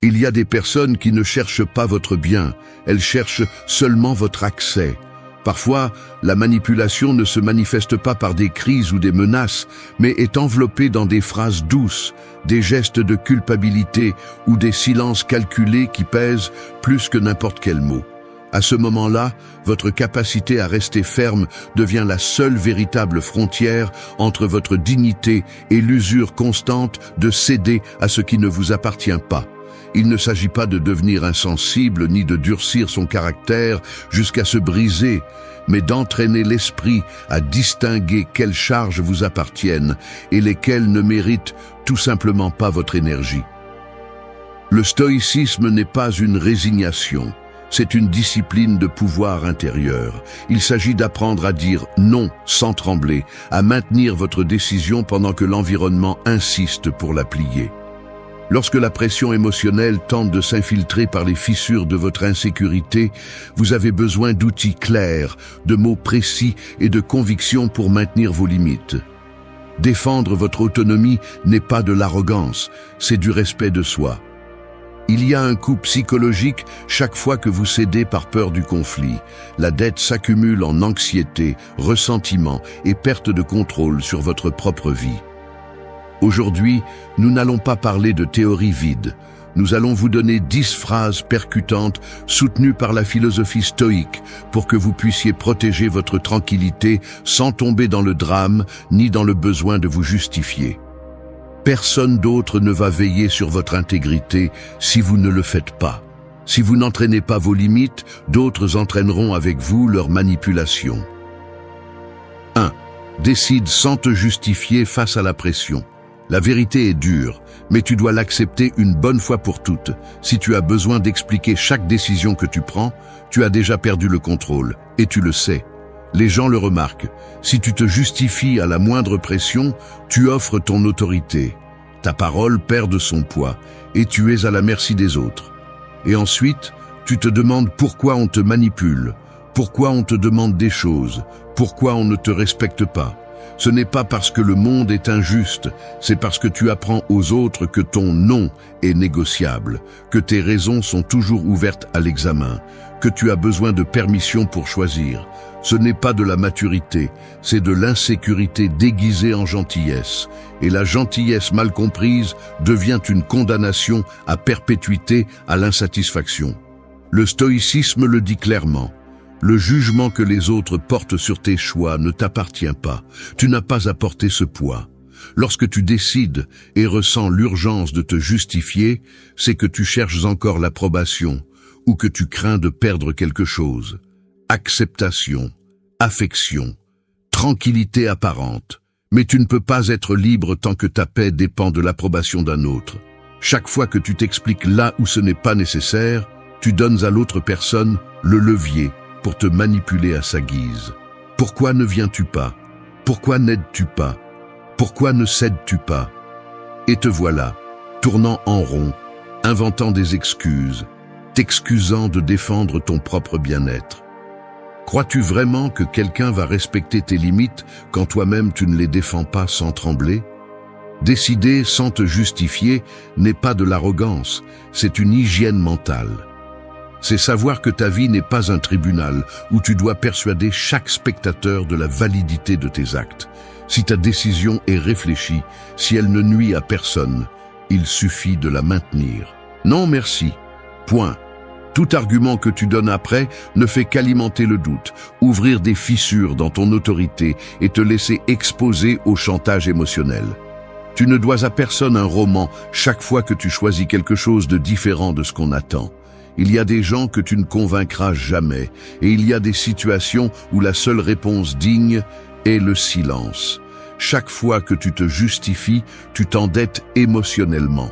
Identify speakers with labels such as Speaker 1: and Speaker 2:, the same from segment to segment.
Speaker 1: Il y a des personnes qui ne cherchent pas votre bien, elles cherchent seulement votre accès. Parfois, la manipulation ne se manifeste pas par des crises ou des menaces, mais est enveloppée dans des phrases douces, des gestes de culpabilité ou des silences calculés qui pèsent plus que n'importe quel mot. À ce moment-là, votre capacité à rester ferme devient la seule véritable frontière entre votre dignité et l'usure constante de céder à ce qui ne vous appartient pas. Il ne s'agit pas de devenir insensible ni de durcir son caractère jusqu'à se briser, mais d'entraîner l'esprit à distinguer quelles charges vous appartiennent et lesquelles ne méritent tout simplement pas votre énergie. Le stoïcisme n'est pas une résignation, c'est une discipline de pouvoir intérieur. Il s'agit d'apprendre à dire non sans trembler, à maintenir votre décision pendant que l'environnement insiste pour la plier. Lorsque la pression émotionnelle tente de s'infiltrer par les fissures de votre insécurité, vous avez besoin d'outils clairs, de mots précis et de convictions pour maintenir vos limites. Défendre votre autonomie n'est pas de l'arrogance, c'est du respect de soi. Il y a un coût psychologique chaque fois que vous cédez par peur du conflit. La dette s'accumule en anxiété, ressentiment et perte de contrôle sur votre propre vie. Aujourd'hui, nous n'allons pas parler de théories vides. Nous allons vous donner 10 phrases percutantes soutenues par la philosophie stoïque pour que vous puissiez protéger votre tranquillité sans tomber dans le drame ni dans le besoin de vous justifier. Personne d'autre ne va veiller sur votre intégrité si vous ne le faites pas. Si vous n'entraînez pas vos limites, d'autres entraîneront avec vous leur manipulation. 1. Décide sans te justifier face à la pression. La vérité est dure, mais tu dois l'accepter une bonne fois pour toutes. Si tu as besoin d'expliquer chaque décision que tu prends, tu as déjà perdu le contrôle, et tu le sais. Les gens le remarquent. Si tu te justifies à la moindre pression, tu offres ton autorité. Ta parole perd de son poids, et tu es à la merci des autres. Et ensuite, tu te demandes pourquoi on te manipule, pourquoi on te demande des choses, pourquoi on ne te respecte pas. Ce n'est pas parce que le monde est injuste, c'est parce que tu apprends aux autres que ton non est négociable, que tes raisons sont toujours ouvertes à l'examen, que tu as besoin de permission pour choisir. Ce n'est pas de la maturité, c'est de l'insécurité déguisée en gentillesse. Et la gentillesse mal comprise devient une condamnation à perpétuité à l'insatisfaction. Le stoïcisme le dit clairement. Le jugement que les autres portent sur tes choix ne t'appartient pas. Tu n'as pas à porter ce poids. Lorsque tu décides et ressens l'urgence de te justifier, c'est que tu cherches encore l'approbation ou que tu crains de perdre quelque chose. Acceptation, affection, tranquillité apparente. Mais tu ne peux pas être libre tant que ta paix dépend de l'approbation d'un autre. Chaque fois que tu t'expliques là où ce n'est pas nécessaire, tu donnes à l'autre personne le levier pour te manipuler à sa guise. Pourquoi ne viens-tu pas? Pourquoi n'aides-tu pas? Pourquoi ne cèdes-tu pas? Et te voilà, tournant en rond, inventant des excuses, t'excusant de défendre ton propre bien-être. Crois-tu vraiment que quelqu'un va respecter tes limites quand toi-même tu ne les défends pas sans trembler? Décider sans te justifier n'est pas de l'arrogance, c'est une hygiène mentale. C'est savoir que ta vie n'est pas un tribunal où tu dois persuader chaque spectateur de la validité de tes actes. Si ta décision est réfléchie, si elle ne nuit à personne, il suffit de la maintenir. Non merci. Point. Tout argument que tu donnes après ne fait qu'alimenter le doute, ouvrir des fissures dans ton autorité et te laisser exposer au chantage émotionnel. Tu ne dois à personne un roman chaque fois que tu choisis quelque chose de différent de ce qu'on attend. Il y a des gens que tu ne convaincras jamais, et il y a des situations où la seule réponse digne est le silence. Chaque fois que tu te justifies, tu t'endettes émotionnellement.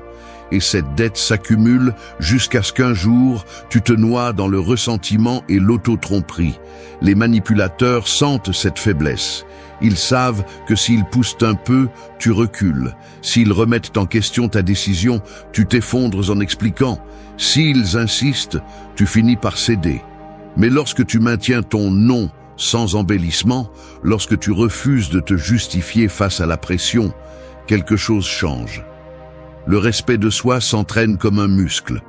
Speaker 1: Et cette dette s'accumule jusqu'à ce qu'un jour, tu te noies dans le ressentiment et l'auto-tromperie. Les manipulateurs sentent cette faiblesse. Ils savent que s'ils poussent un peu, tu recules. S'ils remettent en question ta décision, tu t'effondres en expliquant. S'ils insistent, tu finis par céder. Mais lorsque tu maintiens ton non sans embellissement, lorsque tu refuses de te justifier face à la pression, quelque chose change. Le respect de soi s'entraîne comme un muscle.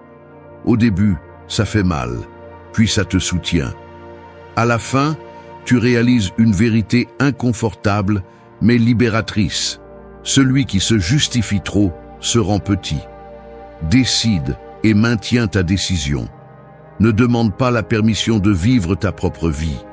Speaker 1: Au début, ça fait mal, puis ça te soutient. À la fin, tu réalises une vérité inconfortable, mais libératrice. Celui qui se justifie trop se rend petit. Décide et maintiens ta décision. Ne demande pas la permission de vivre ta propre vie.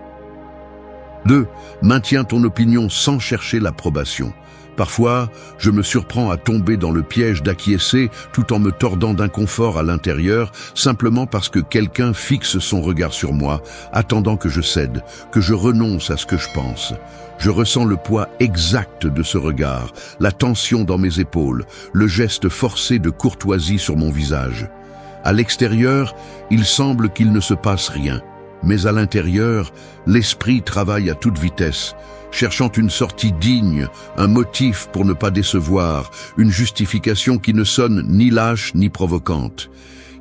Speaker 1: 2. Maintiens ton opinion sans chercher l'approbation. Parfois, je me surprends à tomber dans le piège d'acquiescer tout en me tordant d'inconfort à l'intérieur, simplement parce que quelqu'un fixe son regard sur moi, attendant que je cède, que je renonce à ce que je pense. Je ressens le poids exact de ce regard, la tension dans mes épaules, le geste forcé de courtoisie sur mon visage. À l'extérieur, il semble qu'il ne se passe rien, mais à l'intérieur, l'esprit travaille à toute vitesse, cherchant une sortie digne, un motif pour ne pas décevoir, une justification qui ne sonne ni lâche ni provocante.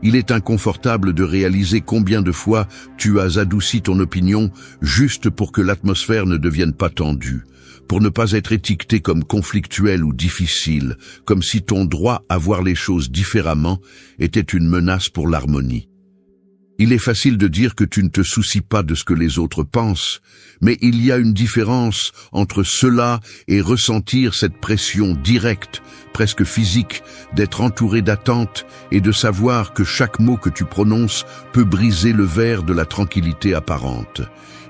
Speaker 1: Il est inconfortable de réaliser combien de fois tu as adouci ton opinion juste pour que l'atmosphère ne devienne pas tendue, pour ne pas être étiqueté comme conflictuel ou difficile, comme si ton droit à voir les choses différemment était une menace pour l'harmonie. Il est facile de dire que tu ne te soucies pas de ce que les autres pensent, mais il y a une différence entre cela et ressentir cette pression directe, presque physique, d'être entouré d'attentes et de savoir que chaque mot que tu prononces peut briser le verre de la tranquillité apparente.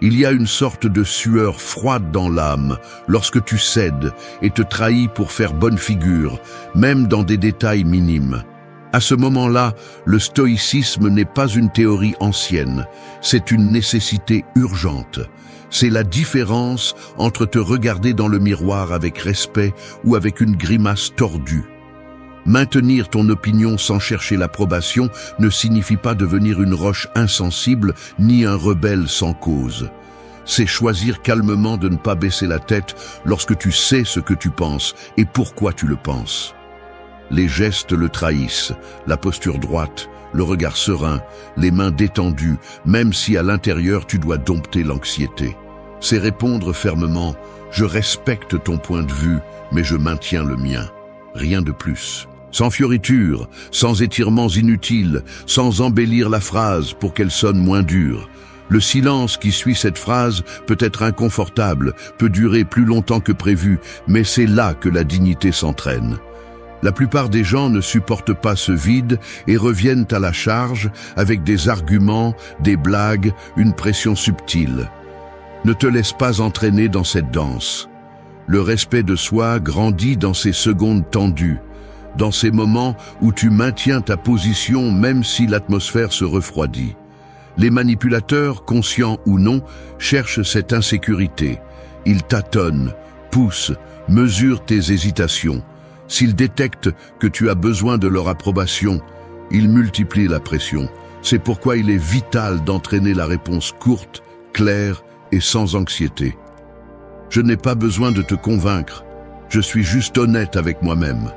Speaker 1: Il y a une sorte de sueur froide dans l'âme lorsque tu cèdes et te trahis pour faire bonne figure, même dans des détails minimes. À ce moment-là, le stoïcisme n'est pas une théorie ancienne, c'est une nécessité urgente. C'est la différence entre te regarder dans le miroir avec respect ou avec une grimace tordue. Maintenir ton opinion sans chercher l'approbation ne signifie pas devenir une roche insensible ni un rebelle sans cause. C'est choisir calmement de ne pas baisser la tête lorsque tu sais ce que tu penses et pourquoi tu le penses. Les gestes le trahissent, la posture droite, le regard serein, les mains détendues, même si à l'intérieur tu dois dompter l'anxiété. C'est répondre fermement « Je respecte ton point de vue, mais je maintiens le mien ». Rien de plus. Sans fioriture, sans étirements inutiles, sans embellir la phrase pour qu'elle sonne moins dure. Le silence qui suit cette phrase peut être inconfortable, peut durer plus longtemps que prévu, mais c'est là que la dignité s'entraîne. La plupart des gens ne supportent pas ce vide et reviennent à la charge avec des arguments, des blagues, une pression subtile. Ne te laisse pas entraîner dans cette danse. Le respect de soi grandit dans ces secondes tendues, dans ces moments où tu maintiens ta position même si l'atmosphère se refroidit. Les manipulateurs, conscients ou non, cherchent cette insécurité. Ils tâtonnent, poussent, mesurent tes hésitations. S'ils détectent que tu as besoin de leur approbation, ils multiplient la pression. C'est pourquoi il est vital d'entraîner la réponse courte, claire et sans anxiété. Je n'ai pas besoin de te convaincre, je suis juste honnête avec moi-même.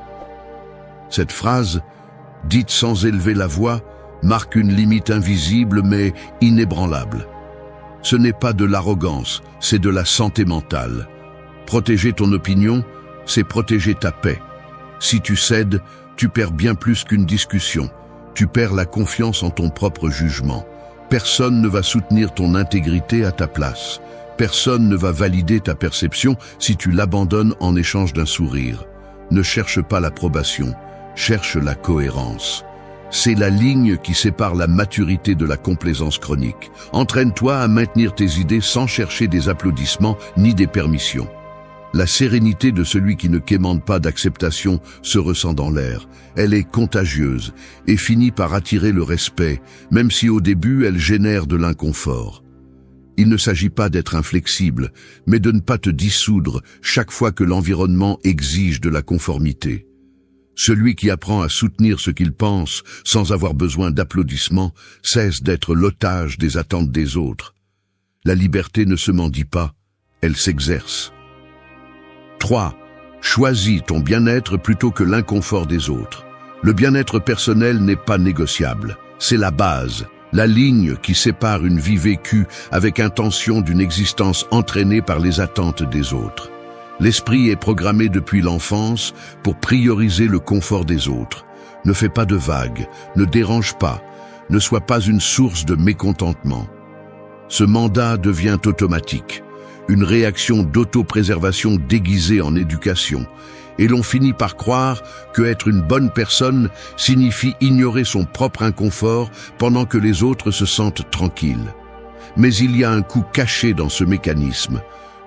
Speaker 1: Cette phrase, dite sans élever la voix, marque une limite invisible mais inébranlable. Ce n'est pas de l'arrogance, c'est de la santé mentale. Protéger ton opinion, c'est protéger ta paix. Si tu cèdes, tu perds bien plus qu'une discussion. Tu perds la confiance en ton propre jugement. Personne ne va soutenir ton intégrité à ta place. Personne ne va valider ta perception si tu l'abandonnes en échange d'un sourire. Ne cherche pas l'approbation, cherche la cohérence. C'est la ligne qui sépare la maturité de la complaisance chronique. Entraîne-toi à maintenir tes idées sans chercher des applaudissements ni des permissions. La sérénité de celui qui ne quémande pas d'acceptation se ressent dans l'air. Elle est contagieuse et finit par attirer le respect, même si au début elle génère de l'inconfort. Il ne s'agit pas d'être inflexible, mais de ne pas te dissoudre chaque fois que l'environnement exige de la conformité. Celui qui apprend à soutenir ce qu'il pense sans avoir besoin d'applaudissements cesse d'être l'otage des attentes des autres. La liberté ne se mendie pas, elle s'exerce. 3. Choisis ton bien-être plutôt que l'inconfort des autres. Le bien-être personnel n'est pas négociable. C'est la base, la ligne qui sépare une vie vécue avec intention d'une existence entraînée par les attentes des autres. L'esprit est programmé depuis l'enfance pour prioriser le confort des autres. Ne fais pas de vagues, ne dérange pas, ne sois pas une source de mécontentement. Ce mandat devient automatique, une réaction d'autopréservation déguisée en éducation, et l'on finit par croire que être une bonne personne signifie ignorer son propre inconfort pendant que les autres se sentent tranquilles. Mais il y a un coup caché dans ce mécanisme.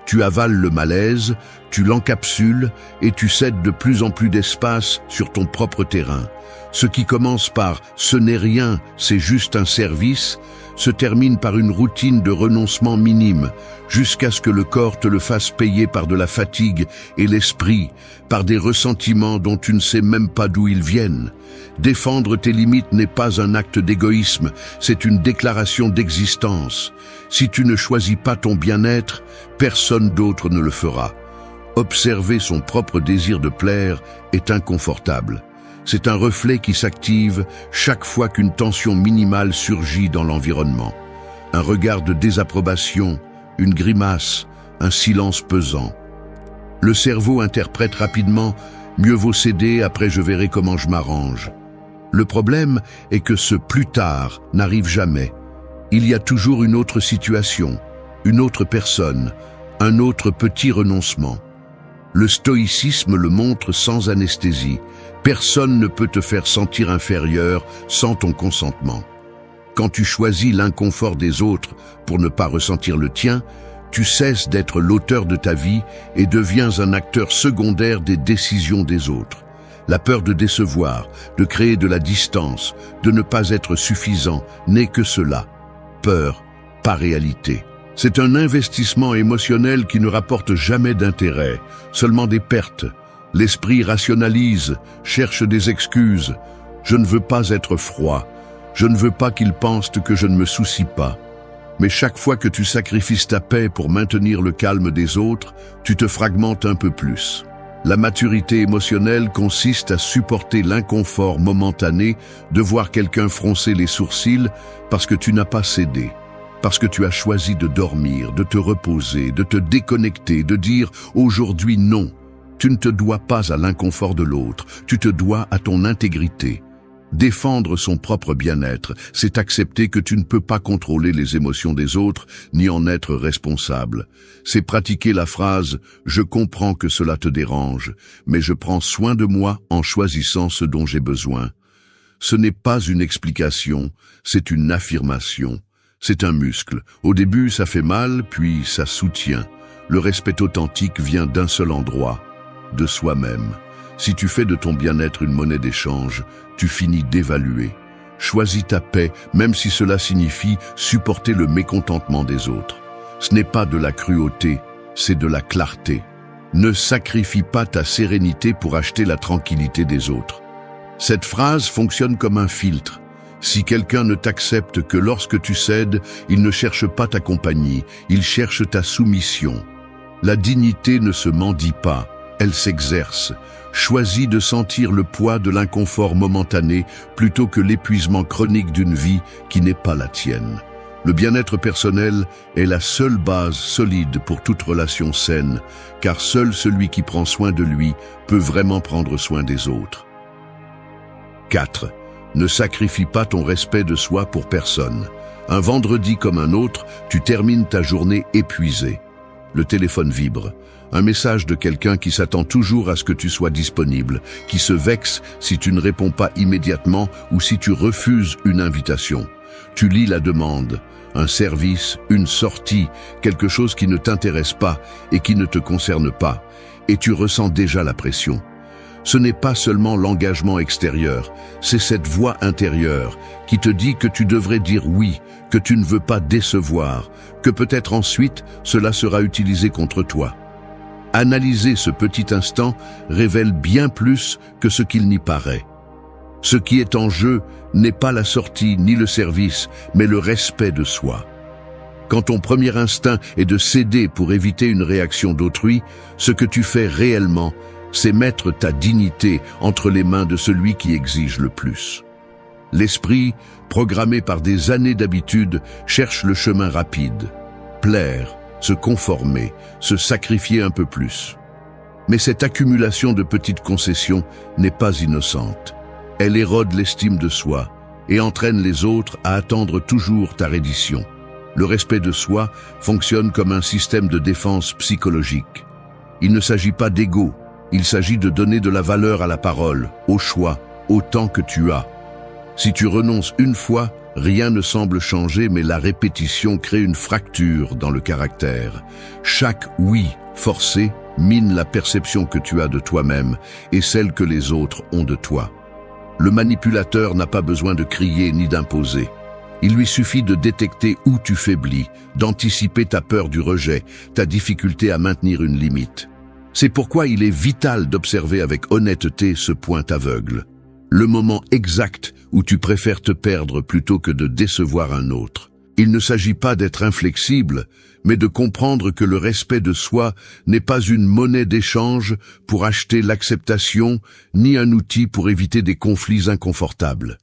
Speaker 1: Tu avales le malaise, tu l'encapsules et tu cèdes de plus en plus d'espace sur ton propre terrain. Ce qui commence par « ce n'est rien, c'est juste un service » se termine par une routine de renoncement minime, jusqu'à ce que le corps te le fasse payer par de la fatigue et l'esprit, par des ressentiments dont tu ne sais même pas d'où ils viennent. Défendre tes limites n'est pas un acte d'égoïsme, c'est une déclaration d'existence. Si tu ne choisis pas ton bien-être, personne d'autre ne le fera. Observer son propre désir de plaire est inconfortable. C'est un reflet qui s'active chaque fois qu'une tension minimale surgit dans l'environnement. Un regard de désapprobation, une grimace, un silence pesant. Le cerveau interprète rapidement « mieux vaut céder, après je verrai comment je m'arrange ». Le problème est que ce « plus tard » n'arrive jamais. Il y a toujours une autre situation, une autre personne, un autre petit renoncement. Le stoïcisme le montre sans anesthésie. Personne ne peut te faire sentir inférieur sans ton consentement. Quand tu choisis l'inconfort des autres pour ne pas ressentir le tien, tu cesses d'être l'auteur de ta vie et deviens un acteur secondaire des décisions des autres. La peur de décevoir, de créer de la distance, de ne pas être suffisant n'est que cela. Peur, pas réalité. C'est un investissement émotionnel qui ne rapporte jamais d'intérêt, seulement des pertes. L'esprit rationalise, cherche des excuses. Je ne veux pas être froid. Je ne veux pas qu'ils pensent que je ne me soucie pas. Mais chaque fois que tu sacrifies ta paix pour maintenir le calme des autres, tu te fragmentes un peu plus. La maturité émotionnelle consiste à supporter l'inconfort momentané de voir quelqu'un froncer les sourcils parce que tu n'as pas cédé. Parce que tu as choisi de dormir, de te reposer, de te déconnecter, de dire « aujourd'hui non ». Tu ne te dois pas à l'inconfort de l'autre, tu te dois à ton intégrité. Défendre son propre bien-être, c'est accepter que tu ne peux pas contrôler les émotions des autres, ni en être responsable. C'est pratiquer la phrase « je comprends que cela te dérange, mais je prends soin de moi en choisissant ce dont j'ai besoin ». Ce n'est pas une explication, c'est une affirmation. C'est un muscle. Au début, ça fait mal, puis ça soutient. Le respect authentique vient d'un seul endroit, de soi-même. Si tu fais de ton bien-être une monnaie d'échange, tu finis d'évaluer. Choisis ta paix, même si cela signifie supporter le mécontentement des autres. Ce n'est pas de la cruauté, c'est de la clarté. Ne sacrifie pas ta sérénité pour acheter la tranquillité des autres. Cette phrase fonctionne comme un filtre. Si quelqu'un ne t'accepte que lorsque tu cèdes, il ne cherche pas ta compagnie, il cherche ta soumission. La dignité ne se mendie pas, elle s'exerce. Choisis de sentir le poids de l'inconfort momentané plutôt que l'épuisement chronique d'une vie qui n'est pas la tienne. Le bien-être personnel est la seule base solide pour toute relation saine, car seul celui qui prend soin de lui peut vraiment prendre soin des autres. 4. Ne sacrifie pas ton respect de soi pour personne. Un vendredi comme un autre, tu termines ta journée épuisé. Le téléphone vibre. Un message de quelqu'un qui s'attend toujours à ce que tu sois disponible, qui se vexe si tu ne réponds pas immédiatement ou si tu refuses une invitation. Tu lis la demande, un service, une sortie, quelque chose qui ne t'intéresse pas et qui ne te concerne pas, et tu ressens déjà la pression. Ce n'est pas seulement l'engagement extérieur, c'est cette voix intérieure qui te dit que tu devrais dire oui, que tu ne veux pas décevoir, que peut-être ensuite cela sera utilisé contre toi. Analyser ce petit instant révèle bien plus que ce qu'il n'y paraît. Ce qui est en jeu n'est pas la sortie ni le service, mais le respect de soi. Quand ton premier instinct est de céder pour éviter une réaction d'autrui, ce que tu fais réellement, c'est mettre ta dignité entre les mains de celui qui exige le plus. L'esprit, programmé par des années d'habitude, cherche le chemin rapide. Plaire, se conformer, se sacrifier un peu plus. Mais cette accumulation de petites concessions n'est pas innocente. Elle érode l'estime de soi et entraîne les autres à attendre toujours ta reddition. Le respect de soi fonctionne comme un système de défense psychologique. Il ne s'agit pas d'ego, il s'agit de donner de la valeur à la parole, au choix, au temps que tu as. Si tu renonces une fois, rien ne semble changer, mais la répétition crée une fracture dans le caractère. Chaque oui forcé mine la perception que tu as de toi-même et celle que les autres ont de toi. Le manipulateur n'a pas besoin de crier ni d'imposer. Il lui suffit de détecter où tu faiblis, d'anticiper ta peur du rejet, ta difficulté à maintenir une limite. C'est pourquoi il est vital d'observer avec honnêteté ce point aveugle. Le moment exact où tu préfères te perdre plutôt que de décevoir un autre. Il ne s'agit pas d'être inflexible, mais de comprendre que le respect de soi n'est pas une monnaie d'échange pour acheter l'acceptation, ni un outil pour éviter des conflits inconfortables.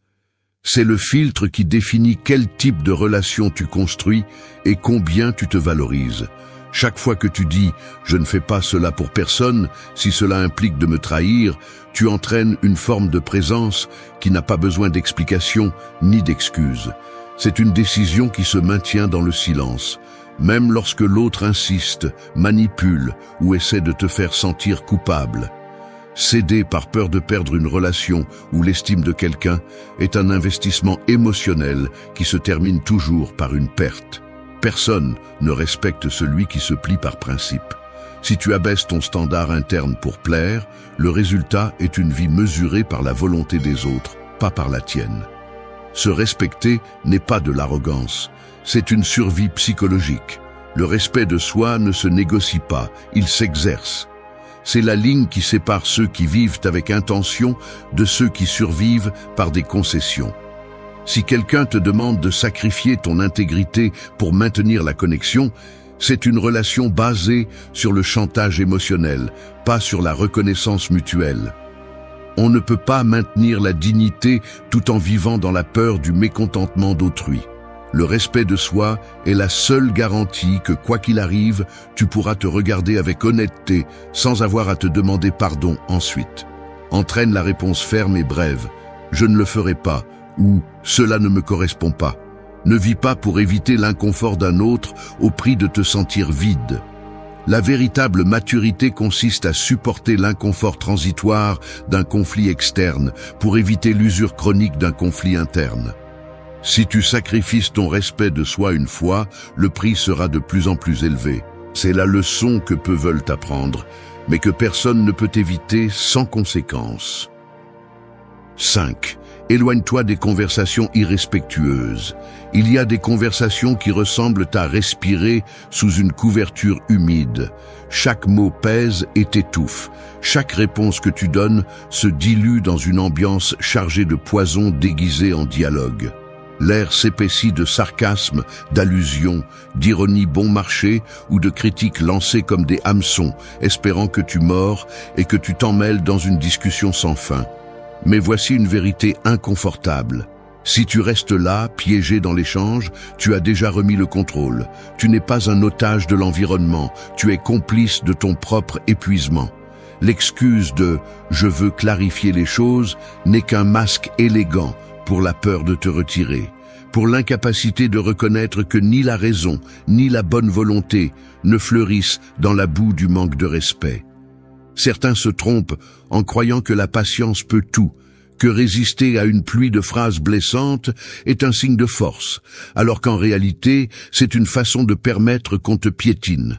Speaker 1: C'est le filtre qui définit quel type de relation tu construis et combien tu te valorises. Chaque fois que tu dis « je ne fais pas cela pour personne », si cela implique de me trahir, tu entraînes une forme de présence qui n'a pas besoin d'explication ni d'excuses. C'est une décision qui se maintient dans le silence, même lorsque l'autre insiste, manipule ou essaie de te faire sentir coupable. Céder par peur de perdre une relation ou l'estime de quelqu'un est un investissement émotionnel qui se termine toujours par une perte. Personne ne respecte celui qui se plie par principe. Si tu abaisses ton standard interne pour plaire, le résultat est une vie mesurée par la volonté des autres, pas par la tienne. Se respecter n'est pas de l'arrogance, c'est une survie psychologique. Le respect de soi ne se négocie pas, il s'exerce. C'est la ligne qui sépare ceux qui vivent avec intention de ceux qui survivent par des concessions. Si quelqu'un te demande de sacrifier ton intégrité pour maintenir la connexion, c'est une relation basée sur le chantage émotionnel, pas sur la reconnaissance mutuelle. On ne peut pas maintenir la dignité tout en vivant dans la peur du mécontentement d'autrui. Le respect de soi est la seule garantie que, quoi qu'il arrive, tu pourras te regarder avec honnêteté sans avoir à te demander pardon ensuite. Entraîne la réponse ferme et brève « je ne le ferai pas » ou « cela ne me correspond pas ». Ne vis pas pour éviter l'inconfort d'un autre au prix de te sentir vide. La véritable maturité consiste à supporter l'inconfort transitoire d'un conflit externe pour éviter l'usure chronique d'un conflit interne. Si tu sacrifies ton respect de soi une fois, le prix sera de plus en plus élevé. C'est la leçon que peu veulent apprendre, mais que personne ne peut éviter sans conséquence. 5. Éloigne-toi des conversations irrespectueuses. Il y a des conversations qui ressemblent à respirer sous une couverture humide. Chaque mot pèse et t'étouffe. Chaque réponse que tu donnes se dilue dans une ambiance chargée de poison déguisé en dialogue. L'air s'épaissit de sarcasme, d'allusions, d'ironie bon marché ou de critiques lancées comme des hameçons, espérant que tu mords et que tu t'en mêles dans une discussion sans fin. Mais voici une vérité inconfortable. Si tu restes là, piégé dans l'échange, tu as déjà remis le contrôle. Tu n'es pas un otage de l'environnement, tu es complice de ton propre épuisement. L'excuse de « je veux clarifier les choses » n'est qu'un masque élégant pour la peur de te retirer, pour l'incapacité de reconnaître que ni la raison, ni la bonne volonté ne fleurissent dans la boue du manque de respect. Certains se trompent en croyant que la patience peut tout, que résister à une pluie de phrases blessantes est un signe de force, alors qu'en réalité, c'est une façon de permettre qu'on te piétine.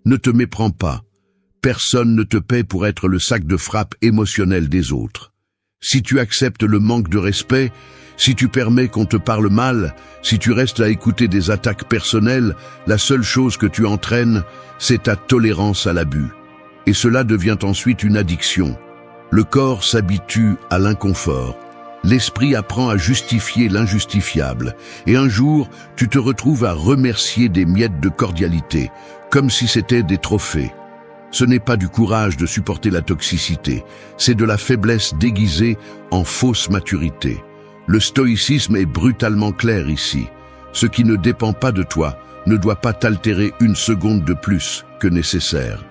Speaker 1: Ne te méprends pas. Personne ne te paie pour être le sac de frappe émotionnel des autres. Si tu acceptes le manque de respect, si tu permets qu'on te parle mal, si tu restes à écouter des attaques personnelles, la seule chose que tu entraînes, c'est ta tolérance à l'abus. Et cela devient ensuite une addiction. Le corps s'habitue à l'inconfort. L'esprit apprend à justifier l'injustifiable. Et un jour, tu te retrouves à remercier des miettes de cordialité, comme si c'était des trophées. Ce n'est pas du courage de supporter la toxicité, c'est de la faiblesse déguisée en fausse maturité. Le stoïcisme est brutalement clair ici. Ce qui ne dépend pas de toi ne doit pas t'altérer une seconde de plus que nécessaire.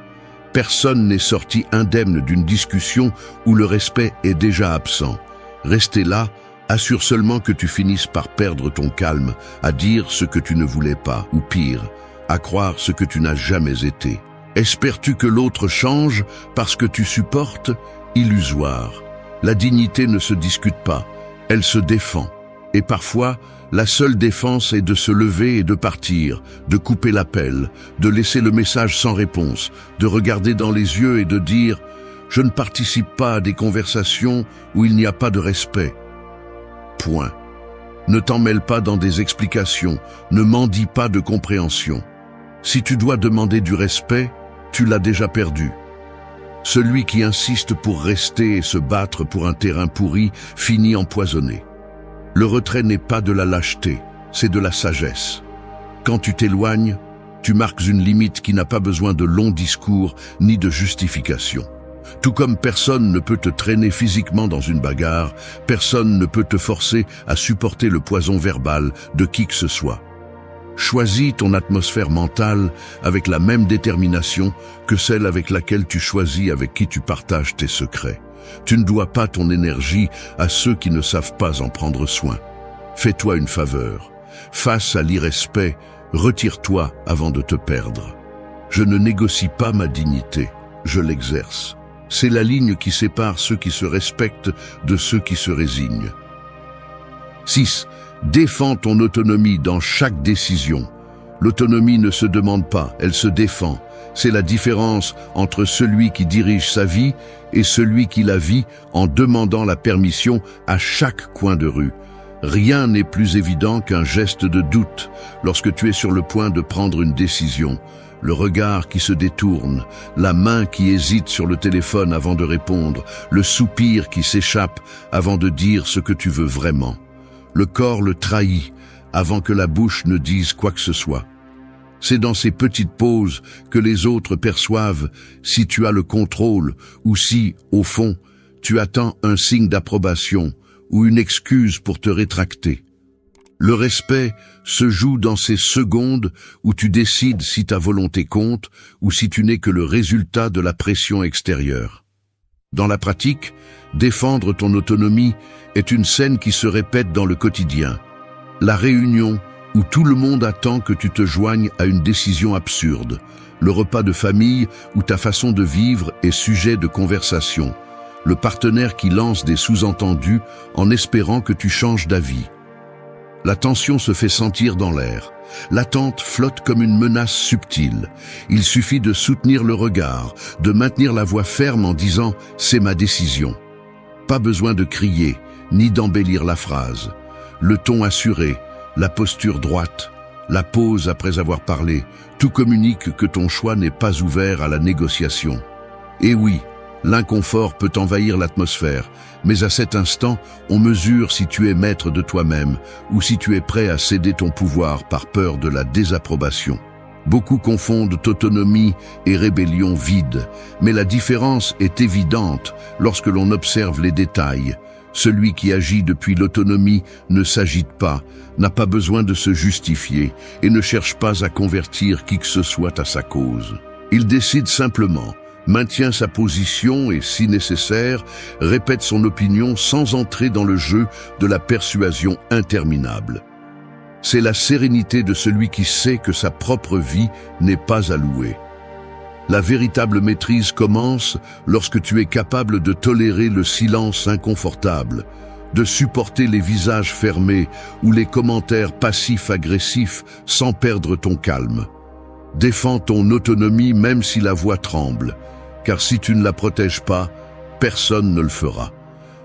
Speaker 1: Personne n'est sorti indemne d'une discussion où le respect est déjà absent. Rester là assure seulement que tu finisses par perdre ton calme, à dire ce que tu ne voulais pas, ou pire, à croire ce que tu n'as jamais été. Espères-tu que l'autre change parce que tu supportes? Illusoire. La dignité ne se discute pas, elle se défend. Et parfois, la seule défense est de se lever et de partir, de couper l'appel, de laisser le message sans réponse, de regarder dans les yeux et de dire « Je ne participe pas à des conversations où il n'y a pas de respect. » Point. Ne t'en mêle pas dans des explications, ne mendie pas de compréhension. Si tu dois demander du respect, tu l'as déjà perdu. Celui qui insiste pour rester et se battre pour un terrain pourri finit empoisonné. Le retrait n'est pas de la lâcheté, c'est de la sagesse. Quand tu t'éloignes, tu marques une limite qui n'a pas besoin de longs discours ni de justification. Tout comme personne ne peut te traîner physiquement dans une bagarre, personne ne peut te forcer à supporter le poison verbal de qui que ce soit. Choisis ton atmosphère mentale avec la même détermination que celle avec laquelle tu choisis avec qui tu partages tes secrets. Tu ne dois pas ton énergie à ceux qui ne savent pas en prendre soin. Fais-toi une faveur. Face à l'irrespect, retire-toi avant de te perdre. Je ne négocie pas ma dignité, je l'exerce. C'est la ligne qui sépare ceux qui se respectent de ceux qui se résignent. 6. Défends ton autonomie dans chaque décision. L'autonomie ne se demande pas, elle se défend. C'est la différence entre celui qui dirige sa vie et celui qui la vit en demandant la permission à chaque coin de rue. Rien n'est plus évident qu'un geste de doute lorsque tu es sur le point de prendre une décision. Le regard qui se détourne, la main qui hésite sur le téléphone avant de répondre, le soupir qui s'échappe avant de dire ce que tu veux vraiment. Le corps le trahit avant que la bouche ne dise quoi que ce soit. C'est dans ces petites pauses que les autres perçoivent si tu as le contrôle ou si, au fond, tu attends un signe d'approbation ou une excuse pour te rétracter. Le respect se joue dans ces secondes où tu décides si ta volonté compte ou si tu n'es que le résultat de la pression extérieure. Dans la pratique, défendre ton autonomie est une scène qui se répète dans le quotidien. La réunion où tout le monde attend que tu te joignes à une décision absurde. Le repas de famille où ta façon de vivre est sujet de conversation. Le partenaire qui lance des sous-entendus en espérant que tu changes d'avis. La tension se fait sentir dans l'air. L'attente flotte comme une menace subtile. Il suffit de soutenir le regard, de maintenir la voix ferme en disant « c'est ma décision ». Pas besoin de crier, ni d'embellir la phrase. Le ton assuré, la posture droite, la pause après avoir parlé, tout communique que ton choix n'est pas ouvert à la négociation. Et oui, l'inconfort peut envahir l'atmosphère, mais à cet instant, on mesure si tu es maître de toi-même ou si tu es prêt à céder ton pouvoir par peur de la désapprobation. Beaucoup confondent autonomie et rébellion vide, mais la différence est évidente lorsque l'on observe les détails. Celui qui agit depuis l'autonomie ne s'agite pas, n'a pas besoin de se justifier et ne cherche pas à convertir qui que ce soit à sa cause. Il décide simplement, maintient sa position et, si nécessaire, répète son opinion sans entrer dans le jeu de la persuasion interminable. C'est la sérénité de celui qui sait que sa propre vie n'est pas à louer. La véritable maîtrise commence lorsque tu es capable de tolérer le silence inconfortable, de supporter les visages fermés ou les commentaires passifs-agressifs sans perdre ton calme. Défends ton autonomie même si la voix tremble, car si tu ne la protèges pas, personne ne le fera.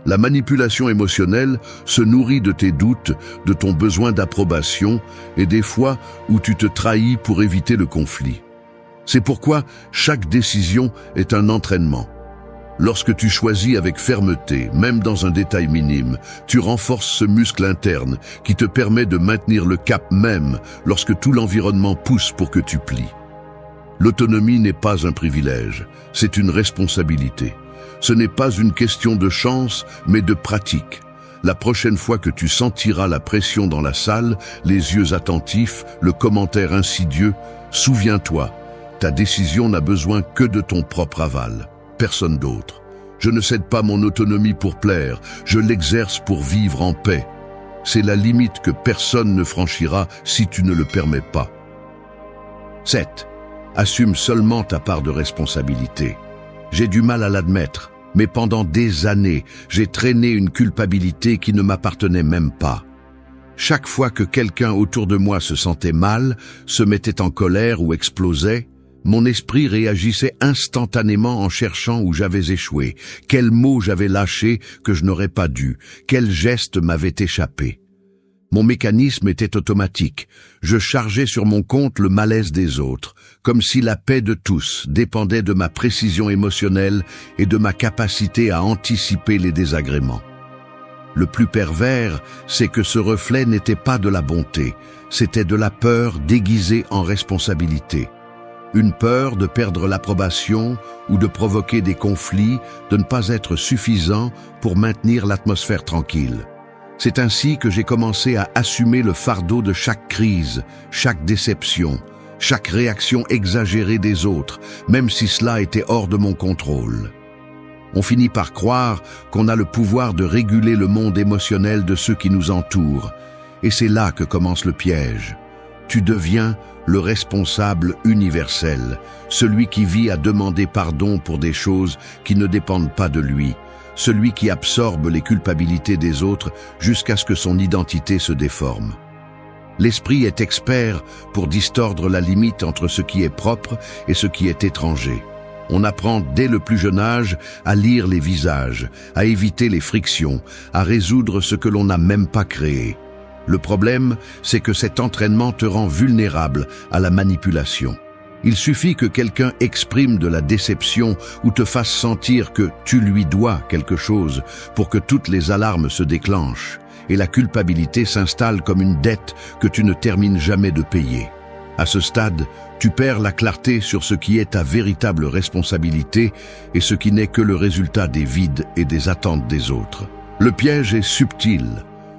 Speaker 1: La manipulation émotionnelle se nourrit de tes doutes, de ton besoin d'approbation et des fois où tu te trahis pour éviter le conflit. C'est pourquoi chaque décision est un entraînement. Lorsque tu choisis avec fermeté, même dans un détail minime, tu renforces ce muscle interne qui te permet de maintenir le cap même lorsque tout l'environnement pousse pour que tu plies. L'autonomie n'est pas un privilège, c'est une responsabilité. Ce n'est pas une question de chance, mais de pratique. La prochaine fois que tu sentiras la pression dans la salle, les yeux attentifs, le commentaire insidieux, souviens-toi, Ta décision n'a besoin que de ton propre aval, personne d'autre. Je ne cède pas mon autonomie pour plaire, je l'exerce pour vivre en paix. C'est la limite que personne ne franchira si tu ne le permets pas. 7. Assume seulement ta part de responsabilité. J'ai du mal à l'admettre, mais pendant des années, j'ai traîné une culpabilité qui ne m'appartenait même pas. Chaque fois que quelqu'un autour de moi se sentait mal, se mettait en colère ou explosait, mon esprit réagissait instantanément en cherchant où j'avais échoué, quel mot j'avais lâché que je n'aurais pas dû, quel geste m'avait échappé. Mon mécanisme était automatique. Je chargeais sur mon compte le malaise des autres, comme si la paix de tous dépendait de ma précision émotionnelle et de ma capacité à anticiper les désagréments. Le plus pervers, c'est que ce reflet n'était pas de la bonté, c'était de la peur déguisée en responsabilité. Une peur de perdre l'approbation ou de provoquer des conflits, de ne pas être suffisant pour maintenir l'atmosphère tranquille. C'est ainsi que j'ai commencé à assumer le fardeau de chaque crise, chaque déception, chaque réaction exagérée des autres, même si cela était hors de mon contrôle. On finit par croire qu'on a le pouvoir de réguler le monde émotionnel de ceux qui nous entourent, et c'est là que commence le piège. Tu deviens le responsable universel, celui qui vit à demander pardon pour des choses qui ne dépendent pas de lui, celui qui absorbe les culpabilités des autres jusqu'à ce que son identité se déforme. L'esprit est expert pour distordre la limite entre ce qui est propre et ce qui est étranger. On apprend dès le plus jeune âge à lire les visages, à éviter les frictions, à résoudre ce que l'on n'a même pas créé. Le problème, c'est que cet entraînement te rend vulnérable à la manipulation. Il suffit que quelqu'un exprime de la déception ou te fasse sentir que tu lui dois quelque chose pour que toutes les alarmes se déclenchent et la culpabilité s'installe comme une dette que tu ne termines jamais de payer. À ce stade, tu perds la clarté sur ce qui est ta véritable responsabilité et ce qui n'est que le résultat des vides et des attentes des autres. Le piège est subtil.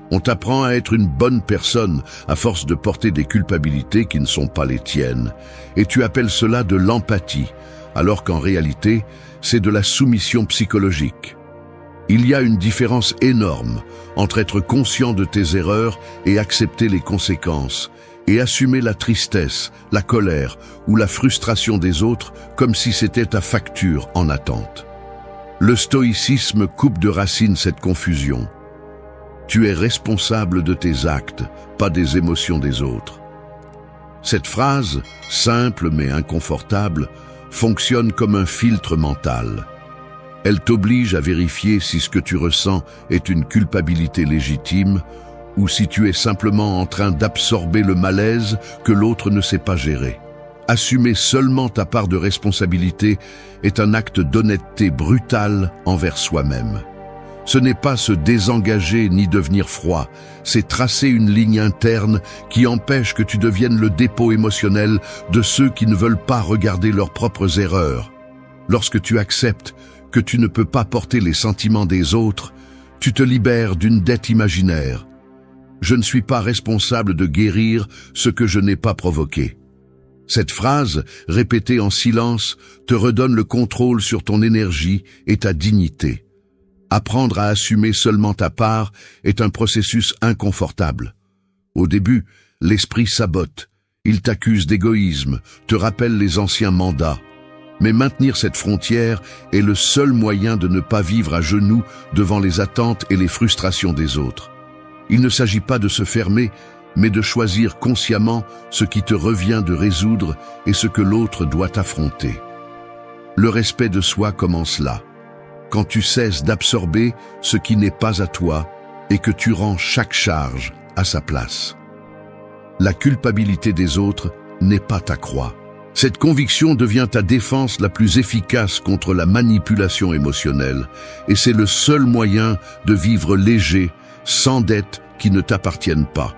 Speaker 1: On t'apprend à être une bonne personne à force de porter des culpabilités qui ne sont pas les tiennes. Et tu appelles cela de l'empathie, alors qu'en réalité, c'est de la soumission psychologique. Il y a une différence énorme entre être conscient de tes erreurs et accepter les conséquences, et assumer la tristesse, la colère ou la frustration des autres comme si c'était ta facture en attente. Le stoïcisme coupe de racine cette confusion. Tu es responsable de tes actes, pas des émotions des autres. Cette phrase, simple mais inconfortable, fonctionne comme un filtre mental. Elle t'oblige à vérifier si ce que tu ressens est une culpabilité légitime ou si tu es simplement en train d'absorber le malaise que l'autre ne sait pas gérer. Assumer seulement ta part de responsabilité est un acte d'honnêteté brutal envers soi-même. Ce n'est pas se désengager ni devenir froid, c'est tracer une ligne interne qui empêche que tu deviennes le dépôt émotionnel de ceux qui ne veulent pas regarder leurs propres erreurs. Lorsque tu acceptes que tu ne peux pas porter les sentiments des autres, tu te libères d'une dette imaginaire. Je ne suis pas responsable de guérir ce que je n'ai pas provoqué. Cette phrase, répétée en silence, te redonne le contrôle sur ton énergie et ta dignité. Apprendre à assumer seulement ta part est un processus inconfortable. Au début, l'esprit sabote. Il t'accuse d'égoïsme, te rappelle les anciens mandats. Mais maintenir cette frontière est le seul moyen de ne pas vivre à genoux devant les attentes et les frustrations des autres. Il ne s'agit pas de se fermer, mais de choisir consciemment ce qui te revient de résoudre et ce que l'autre doit affronter. Le respect de soi commence là. Quand tu cesses d'absorber ce qui n'est pas à toi et que tu rends chaque charge à sa place. La culpabilité des autres n'est pas ta croix. Cette conviction devient ta défense la plus efficace contre la manipulation émotionnelle et c'est le seul moyen de vivre léger, sans dettes qui ne t'appartiennent pas.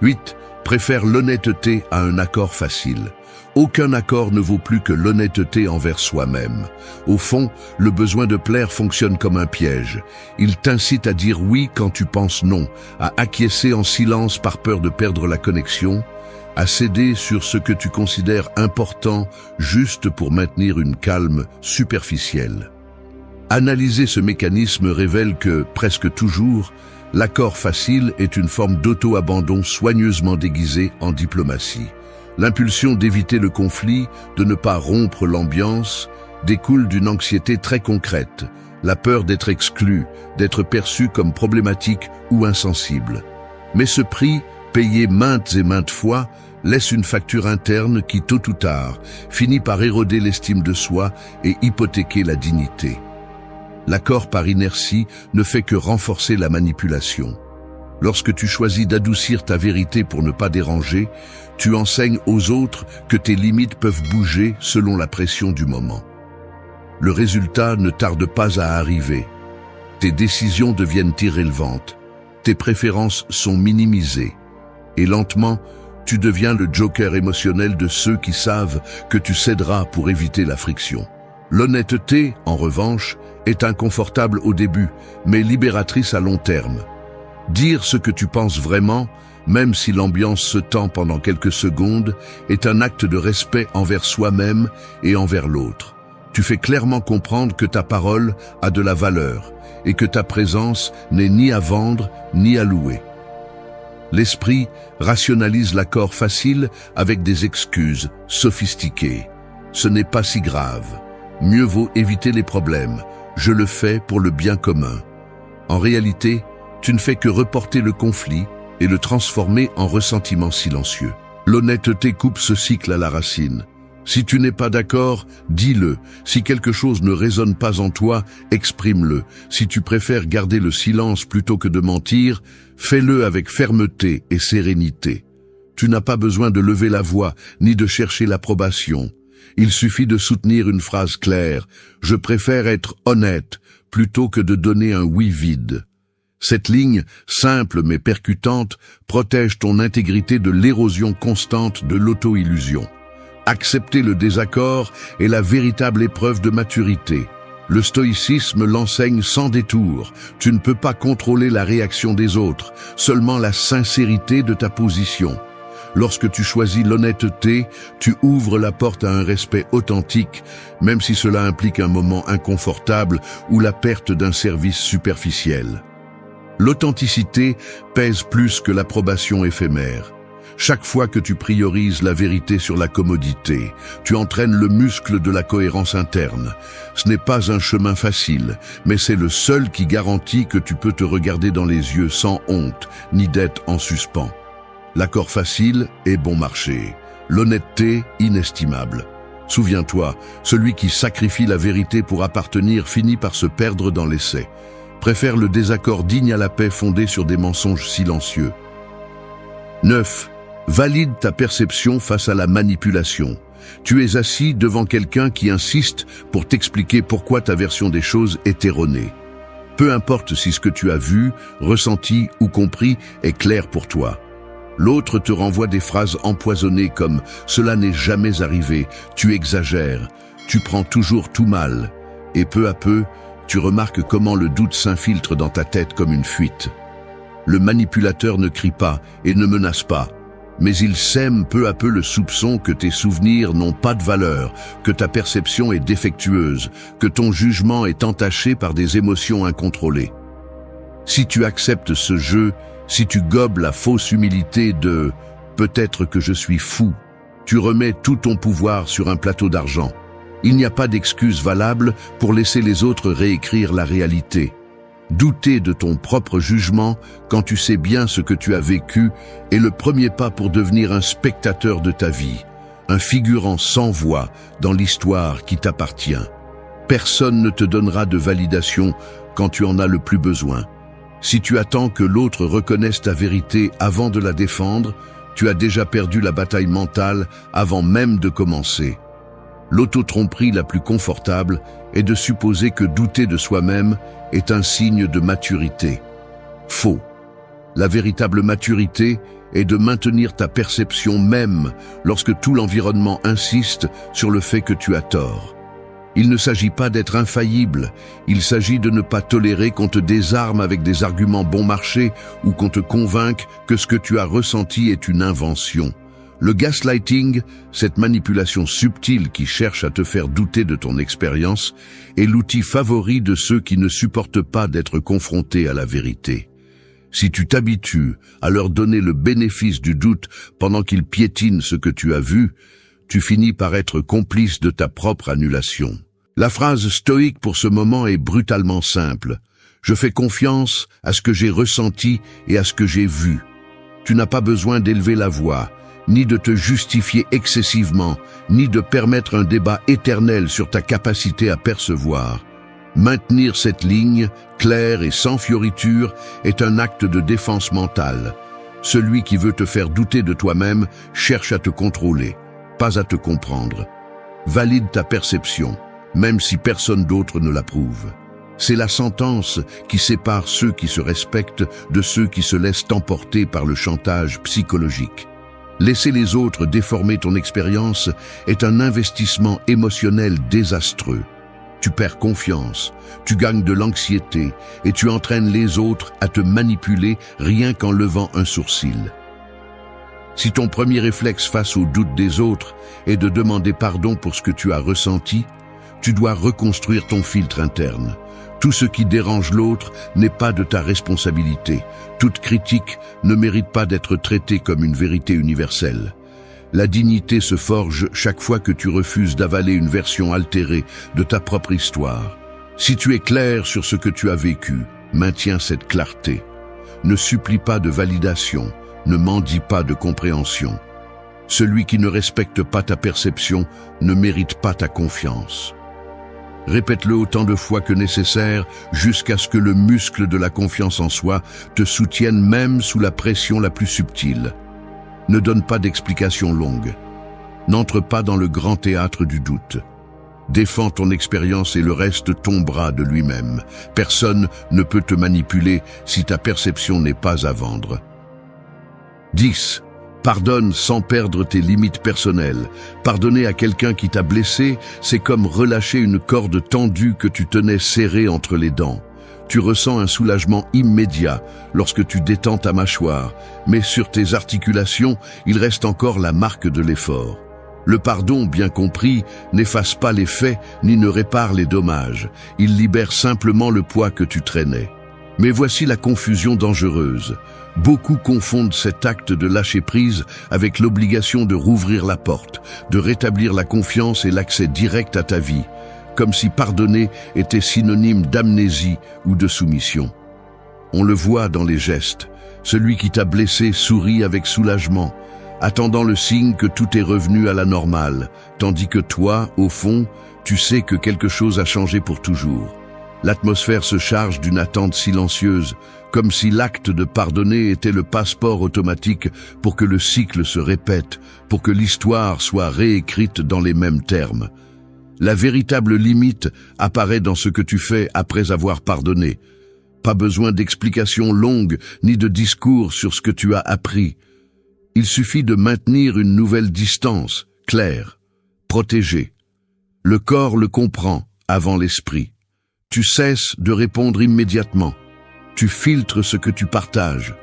Speaker 1: 8. Préfère l'honnêteté à un accord facile. Aucun accord ne vaut plus que l'honnêteté envers soi-même. Au fond, le besoin de plaire fonctionne comme un piège. Il t'incite à dire oui quand tu penses non, à acquiescer en silence par peur de perdre la connexion, à céder sur ce que tu considères important juste pour maintenir une calme superficielle. Analyser ce mécanisme révèle que, presque toujours, l'accord facile est une forme d'auto-abandon soigneusement déguisée en diplomatie. L'impulsion d'éviter le conflit, de ne pas rompre l'ambiance, découle d'une anxiété très concrète, la peur d'être exclu, d'être perçu comme problématique ou insensible. Mais ce prix, payé maintes et maintes fois, laisse une facture interne qui, tôt ou tard, finit par éroder l'estime de soi et hypothéquer la dignité. L'accord par inertie ne fait que renforcer la manipulation. Lorsque tu choisis d'adoucir ta vérité pour ne pas déranger, tu enseignes aux autres que tes limites peuvent bouger selon la pression du moment. Le résultat ne tarde pas à arriver. Tes décisions deviennent irrélevantes, tes préférences sont minimisées, et lentement, tu deviens le joker émotionnel de ceux qui savent que tu céderas pour éviter la friction. L'honnêteté, en revanche, est inconfortable au début, mais libératrice à long terme. Dire ce que tu penses vraiment, même si l'ambiance se tend pendant quelques secondes, est un acte de respect envers soi-même et envers l'autre. Tu fais clairement comprendre que ta parole a de la valeur et que ta présence n'est ni à vendre ni à louer. L'esprit rationalise l'accord facile avec des excuses sophistiquées. Ce n'est pas si grave. Mieux vaut éviter les problèmes. Je le fais pour le bien commun. En réalité, tu ne fais que reporter le conflit et le transformer en ressentiment silencieux. L'honnêteté coupe ce cycle à la racine. Si tu n'es pas d'accord, dis-le. Si quelque chose ne résonne pas en toi, exprime-le. Si tu préfères garder le silence plutôt que de mentir, fais-le avec fermeté et sérénité. Tu n'as pas besoin de lever la voix, ni de chercher l'approbation. Il suffit de soutenir une phrase claire. Je préfère être honnête plutôt que de donner un oui vide. Cette ligne, simple mais percutante, protège ton intégrité de l'érosion constante de l'auto-illusion. Accepter le désaccord est la véritable épreuve de maturité. Le stoïcisme l'enseigne sans détour. Tu ne peux pas contrôler la réaction des autres, seulement la sincérité de ta position. Lorsque tu choisis l'honnêteté, tu ouvres la porte à un respect authentique, même si cela implique un moment inconfortable ou la perte d'un service superficiel. L'authenticité pèse plus que l'approbation éphémère. Chaque fois que tu priorises la vérité sur la commodité, tu entraînes le muscle de la cohérence interne. Ce n'est pas un chemin facile, mais c'est le seul qui garantit que tu peux te regarder dans les yeux sans honte, ni dette en suspens. L'accord facile est bon marché, l'honnêteté inestimable. Souviens-toi, celui qui sacrifie la vérité pour appartenir finit par se perdre dans l'essai. Préfère le désaccord digne à la paix fondé sur des mensonges silencieux. 9. Valide ta perception face à la manipulation. Tu es assis devant quelqu'un qui insiste pour t'expliquer pourquoi ta version des choses est erronée. Peu importe si ce que tu as vu, ressenti ou compris est clair pour toi. L'autre te renvoie des phrases empoisonnées comme « cela n'est jamais arrivé »,« tu exagères »,« tu prends toujours tout mal ». Et peu à peu, tu remarques comment le doute s'infiltre dans ta tête comme une fuite. Le manipulateur ne crie pas et ne menace pas, mais il sème peu à peu le soupçon que tes souvenirs n'ont pas de valeur, que ta perception est défectueuse, que ton jugement est entaché par des émotions incontrôlées. Si tu acceptes ce jeu, si tu gobes la fausse humilité de « peut-être que je suis fou », tu remets tout ton pouvoir sur un plateau d'argent. Il n'y a pas d'excuse valable pour laisser les autres réécrire la réalité. Douter de ton propre jugement quand tu sais bien ce que tu as vécu est le premier pas pour devenir un spectateur de ta vie, un figurant sans voix dans l'histoire qui t'appartient. Personne ne te donnera de validation quand tu en as le plus besoin. Si tu attends que l'autre reconnaisse ta vérité avant de la défendre, tu as déjà perdu la bataille mentale avant même de commencer. L'auto-tromperie la plus confortable est de supposer que douter de soi-même est un signe de maturité. Faux. La véritable maturité est de maintenir ta perception même lorsque tout l'environnement insiste sur le fait que tu as tort. Il ne s'agit pas d'être infaillible, il s'agit de ne pas tolérer qu'on te désarme avec des arguments bon marché ou qu'on te convainque que ce que tu as ressenti est une invention. Le gaslighting, cette manipulation subtile qui cherche à te faire douter de ton expérience, est l'outil favori de ceux qui ne supportent pas d'être confrontés à la vérité. Si tu t'habitues à leur donner le bénéfice du doute pendant qu'ils piétinent ce que tu as vu, tu finis par être complice de ta propre annulation. La phrase stoïque pour ce moment est brutalement simple. Je fais confiance à ce que j'ai ressenti et à ce que j'ai vu. Tu n'as pas besoin d'élever la voix, ni de te justifier excessivement, ni de permettre un débat éternel sur ta capacité à percevoir. Maintenir cette ligne, claire et sans fioriture, est un acte de défense mentale. Celui qui veut te faire douter de toi-même cherche à te contrôler, pas à te comprendre. Valide ta perception, même si personne d'autre ne l'approuve. C'est la sentence qui sépare ceux qui se respectent de ceux qui se laissent emporter par le chantage psychologique. Laisser les autres déformer ton expérience est un investissement émotionnel désastreux. Tu perds confiance, tu gagnes de l'anxiété et tu entraînes les autres à te manipuler rien qu'en levant un sourcil. Si ton premier réflexe face aux doutes des autres est de demander pardon pour ce que tu as ressenti, tu dois reconstruire ton filtre interne. Tout ce qui dérange l'autre n'est pas de ta responsabilité. Toute critique ne mérite pas d'être traitée comme une vérité universelle. La dignité se forge chaque fois que tu refuses d'avaler une version altérée de ta propre histoire. Si tu es clair sur ce que tu as vécu, maintiens cette clarté. Ne supplie pas de validation, ne mendie pas de compréhension. Celui qui ne respecte pas ta perception ne mérite pas ta confiance. Répète-le autant de fois que nécessaire jusqu'à ce que le muscle de la confiance en soi te soutienne même sous la pression la plus subtile. Ne donne pas d'explications longues. N'entre pas dans le grand théâtre du doute. Défends ton expérience et le reste tombera de lui-même. Personne ne peut te manipuler si ta perception n'est pas à vendre. 10. Pardonne sans perdre tes limites personnelles. Pardonner à quelqu'un qui t'a blessé, c'est comme relâcher une corde tendue que tu tenais serrée entre les dents. Tu ressens un soulagement immédiat lorsque tu détends ta mâchoire, mais sur tes articulations, il reste encore la marque de l'effort. Le pardon, bien compris, n'efface pas les faits ni ne répare les dommages. Il libère simplement le poids que tu traînais. Mais voici la confusion dangereuse. Beaucoup confondent cet acte de lâcher-prise avec l'obligation de rouvrir la porte, de rétablir la confiance et l'accès direct à ta vie, comme si pardonner était synonyme d'amnésie ou de soumission. On le voit dans les gestes. Celui qui t'a blessé sourit avec soulagement, attendant le signe que tout est revenu à la normale, tandis que toi, au fond, tu sais que quelque chose a changé pour toujours. L'atmosphère se charge d'une attente silencieuse, comme si l'acte de pardonner était le passeport automatique pour que le cycle se répète, pour que l'histoire soit réécrite dans les mêmes termes. La véritable limite apparaît dans ce que tu fais après avoir pardonné. Pas besoin d'explications longues ni de discours sur ce que tu as appris. Il suffit de maintenir une nouvelle distance, claire, protégée. Le corps le comprend avant l'esprit. Tu cesses de répondre immédiatement. Tu filtres ce que tu partages.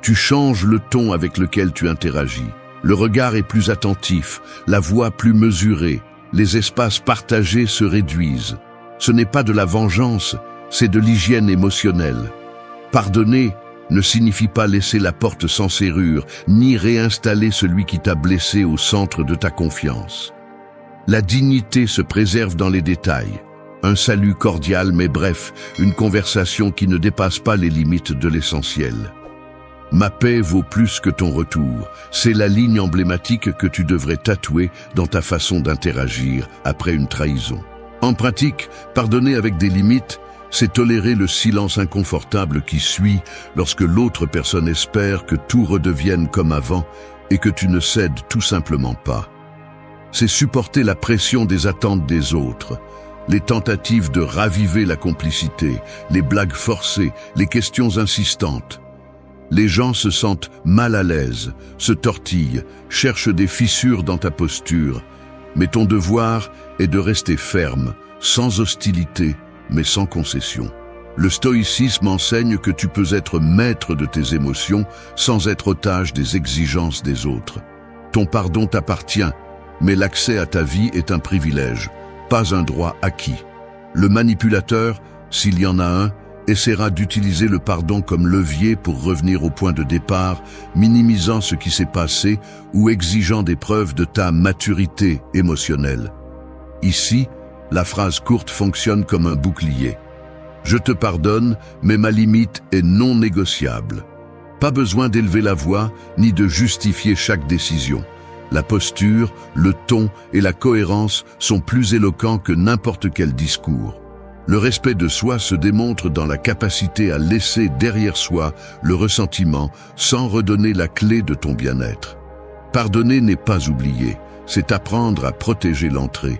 Speaker 1: Tu changes le ton avec lequel tu interagis. Le regard est plus attentif, la voix plus mesurée. Les espaces partagés se réduisent. Ce n'est pas de la vengeance, c'est de l'hygiène émotionnelle. Pardonner ne signifie pas laisser la porte sans serrure, ni réinstaller celui qui t'a blessé au centre de ta confiance. La dignité se préserve dans les détails. Un salut cordial mais bref, une conversation qui ne dépasse pas les limites de l'essentiel. Ma paix vaut plus que ton retour. C'est la ligne emblématique que tu devrais tatouer dans ta façon d'interagir après une trahison. En pratique, pardonner avec des limites, c'est tolérer le silence inconfortable qui suit lorsque l'autre personne espère que tout redevienne comme avant et que tu ne cèdes tout simplement pas. C'est supporter la pression des attentes des autres, les tentatives de raviver la complicité, les blagues forcées, les questions insistantes. Les gens se sentent mal à l'aise, se tortillent, cherchent des fissures dans ta posture. Mais ton devoir est de rester ferme, sans hostilité, mais sans concession. Le stoïcisme enseigne que tu peux être maître de tes émotions sans être otage des exigences des autres. Ton pardon t'appartient, mais l'accès à ta vie est un privilège, pas un droit acquis. Le manipulateur, s'il y en a un, essaiera d'utiliser le pardon comme levier pour revenir au point de départ, minimisant ce qui s'est passé ou exigeant des preuves de ta maturité émotionnelle. Ici, la phrase courte fonctionne comme un bouclier. Je te pardonne, mais ma limite est non négociable. Pas besoin d'élever la voix, ni de justifier chaque décision. La posture, le ton et la cohérence sont plus éloquents que n'importe quel discours. Le respect de soi se démontre dans la capacité à laisser derrière soi le ressentiment sans redonner la clé de ton bien-être. Pardonner n'est pas oublier, c'est apprendre à protéger l'entrée.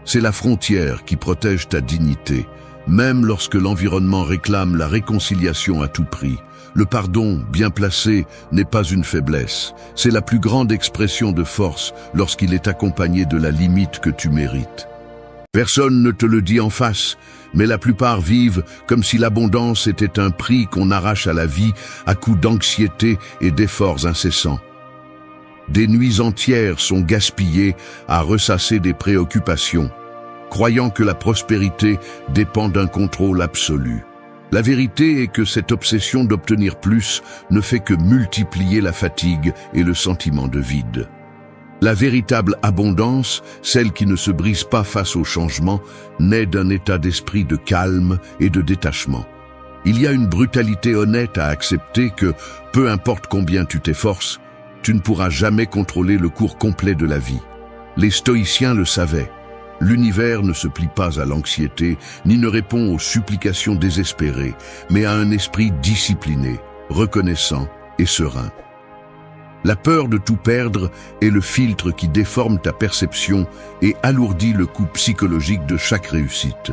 Speaker 1: C'est la frontière qui protège ta dignité, même lorsque l'environnement réclame la réconciliation à tout prix. Le pardon, bien placé, n'est pas une faiblesse. C'est la plus grande expression de force lorsqu'il est accompagné de la limite que tu mérites. Personne ne te le dit en face, mais la plupart vivent comme si l'abondance était un prix qu'on arrache à la vie à coups d'anxiété et d'efforts incessants. Des nuits entières sont gaspillées à ressasser des préoccupations, croyant que la prospérité dépend d'un contrôle absolu. La vérité est que cette obsession d'obtenir plus ne fait que multiplier la fatigue et le sentiment de vide. La véritable abondance, celle qui ne se brise pas face au changement, naît d'un état d'esprit de calme et de détachement. Il y a une brutalité honnête à accepter que, peu importe combien tu t'efforces, tu ne pourras jamais contrôler le cours complet de la vie. Les stoïciens le savaient. L'univers ne se plie pas à l'anxiété, ni ne répond aux supplications désespérées, mais à un esprit discipliné, reconnaissant et serein. La peur de tout perdre est le filtre qui déforme ta perception et alourdit le coût psychologique de chaque réussite.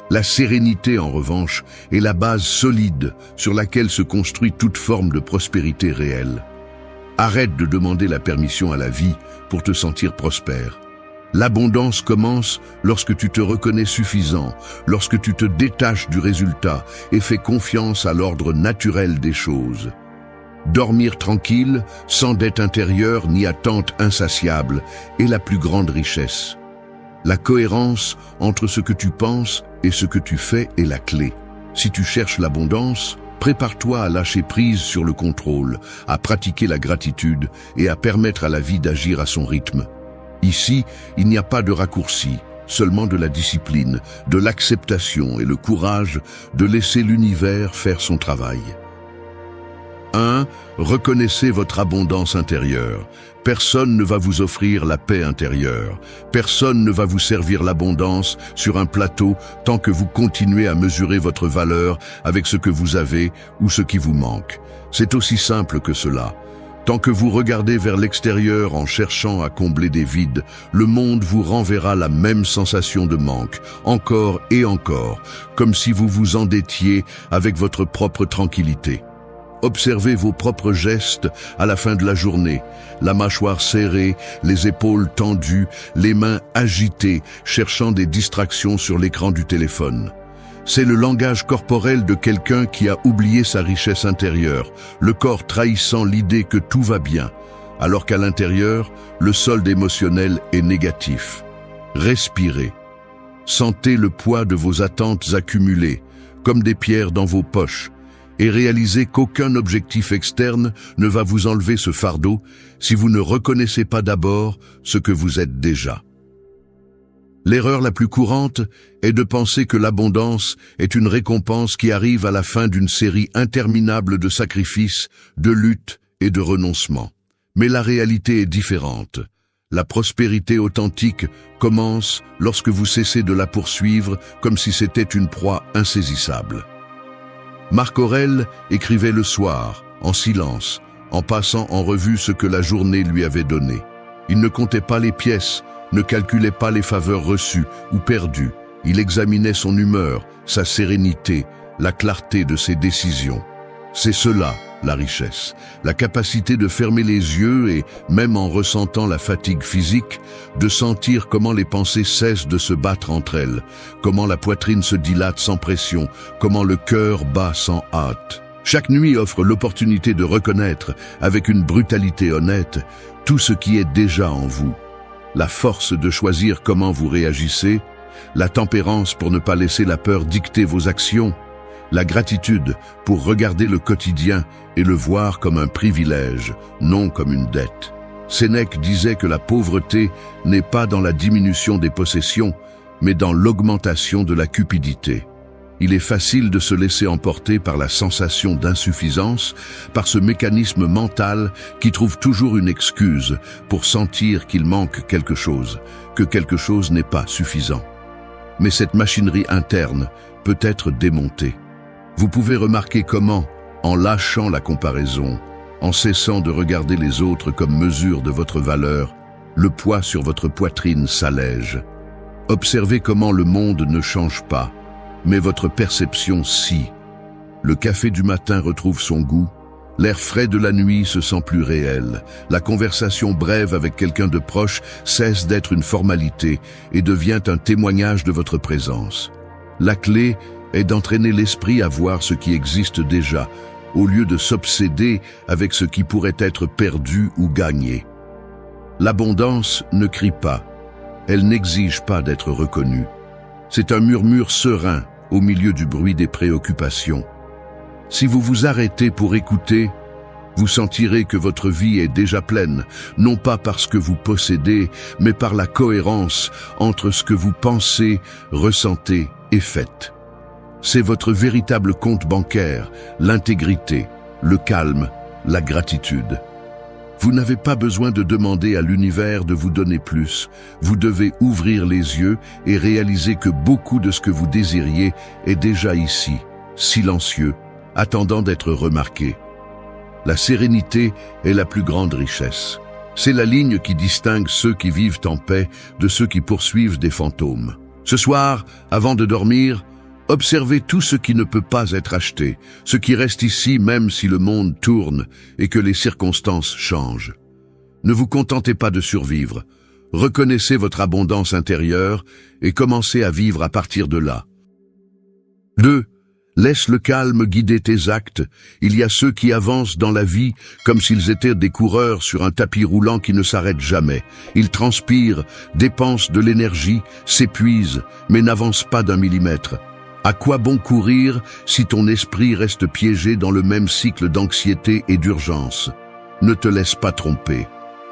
Speaker 1: La sérénité, en revanche, est la base solide sur laquelle se construit toute forme de prospérité réelle. Arrête de demander la permission à la vie pour te sentir prospère. L'abondance commence lorsque tu te reconnais suffisant, lorsque tu te détaches du résultat et fais confiance à l'ordre naturel des choses. Dormir tranquille, sans dette intérieure ni attente insatiable, est la plus grande richesse. La cohérence entre ce que tu penses et ce que tu fais est la clé. Si tu cherches l'abondance, prépare-toi à lâcher prise sur le contrôle, à pratiquer la gratitude et à permettre à la vie d'agir à son rythme. Ici, il n'y a pas de raccourci, seulement de la discipline, de l'acceptation et le courage de laisser l'univers faire son travail. 1. Reconnaissez votre abondance intérieure. Personne ne va vous offrir la paix intérieure. Personne ne va vous servir l'abondance sur un plateau tant que vous continuez à mesurer votre valeur avec ce que vous avez ou ce qui vous manque. C'est aussi simple que cela. Tant que vous regardez vers l'extérieur en cherchant à combler des vides, le monde vous renverra la même sensation de manque, encore et encore, comme si vous vous endettiez avec votre propre tranquillité. Observez vos propres gestes à la fin de la journée, la mâchoire serrée, les épaules tendues, les mains agitées, cherchant des distractions sur l'écran du téléphone. C'est le langage corporel de quelqu'un qui a oublié sa richesse intérieure, le corps trahissant l'idée que tout va bien, alors qu'à l'intérieur, le solde émotionnel est négatif. Respirez. Sentez le poids de vos attentes accumulées, comme des pierres dans vos poches, et réalisez qu'aucun objectif externe ne va vous enlever ce fardeau si vous ne reconnaissez pas d'abord ce que vous êtes déjà. L'erreur la plus courante est de penser que l'abondance est une récompense qui arrive à la fin d'une série interminable de sacrifices, de luttes et de renoncements. Mais la réalité est différente. La prospérité authentique commence lorsque vous cessez de la poursuivre comme si c'était une proie insaisissable. Marc Aurèle écrivait le soir, en silence, en passant en revue ce que la journée lui avait donné. Il ne comptait pas les pièces, ne calculait pas les faveurs reçues ou perdues. Il examinait son humeur, sa sérénité, la clarté de ses décisions. C'est cela, la richesse. La capacité de fermer les yeux et, même en ressentant la fatigue physique, de sentir comment les pensées cessent de se battre entre elles, comment la poitrine se dilate sans pression, comment le cœur bat sans hâte. Chaque nuit offre l'opportunité de reconnaître, avec une brutalité honnête, tout ce qui est déjà en vous. La force de choisir comment vous réagissez, la tempérance pour ne pas laisser la peur dicter vos actions, la gratitude pour regarder le quotidien et le voir comme un privilège, non comme une dette. Sénèque disait que la pauvreté n'est pas dans la diminution des possessions, mais dans l'augmentation de la cupidité. Il est facile de se laisser emporter par la sensation d'insuffisance, par ce mécanisme mental qui trouve toujours une excuse pour sentir qu'il manque quelque chose, que quelque chose n'est pas suffisant. Mais cette machinerie interne peut être démontée. Vous pouvez remarquer comment, en lâchant la comparaison, en cessant de regarder les autres comme mesure de votre valeur, le poids sur votre poitrine s'allège. Observez comment le monde ne change pas, mais votre perception si. Le café du matin retrouve son goût, l'air frais de la nuit se sent plus réel, la conversation brève avec quelqu'un de proche cesse d'être une formalité et devient un témoignage de votre présence. La clé est d'entraîner l'esprit à voir ce qui existe déjà, au lieu de s'obséder avec ce qui pourrait être perdu ou gagné. L'abondance ne crie pas, elle n'exige pas d'être reconnue. C'est un murmure serein au milieu du bruit des préoccupations. Si vous vous arrêtez pour écouter, vous sentirez que votre vie est déjà pleine, non pas parce que vous possédez, mais par la cohérence entre ce que vous pensez, ressentez et faites. C'est votre véritable compte bancaire, l'intégrité, le calme, la gratitude. Vous n'avez pas besoin de demander à l'univers de vous donner plus. Vous devez ouvrir les yeux et réaliser que beaucoup de ce que vous désiriez est déjà ici, silencieux, attendant d'être remarqué. La sérénité est la plus grande richesse. C'est la ligne qui distingue ceux qui vivent en paix de ceux qui poursuivent des fantômes. Ce soir, avant de dormir, observez tout ce qui ne peut pas être acheté, ce qui reste ici même si le monde tourne et que les circonstances changent. Ne vous contentez pas de survivre. Reconnaissez votre abondance intérieure et commencez à vivre à partir de là. 2. Laisse le calme guider tes actes. Il y a ceux qui avancent dans la vie comme s'ils étaient des coureurs sur un tapis roulant qui ne s'arrête jamais. Ils transpirent, dépensent de l'énergie, s'épuisent, mais n'avancent pas d'un millimètre. À quoi bon courir si ton esprit reste piégé dans le même cycle d'anxiété et d'urgence? Ne te laisse pas tromper.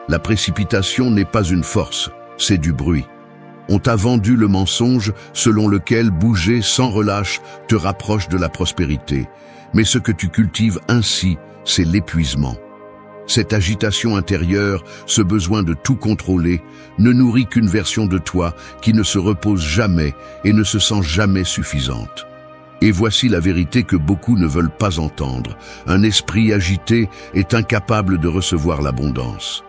Speaker 1: La précipitation n'est pas une force, c'est du bruit. On t'a vendu le mensonge selon lequel bouger sans relâche te rapproche de la prospérité. Mais ce que tu cultives ainsi, c'est l'épuisement. Cette agitation intérieure, ce besoin de tout contrôler, ne nourrit qu'une version de toi qui ne se repose jamais et ne se sent jamais suffisante. Et voici la vérité que beaucoup ne veulent pas entendre. Un esprit agité est incapable de recevoir l'abondance.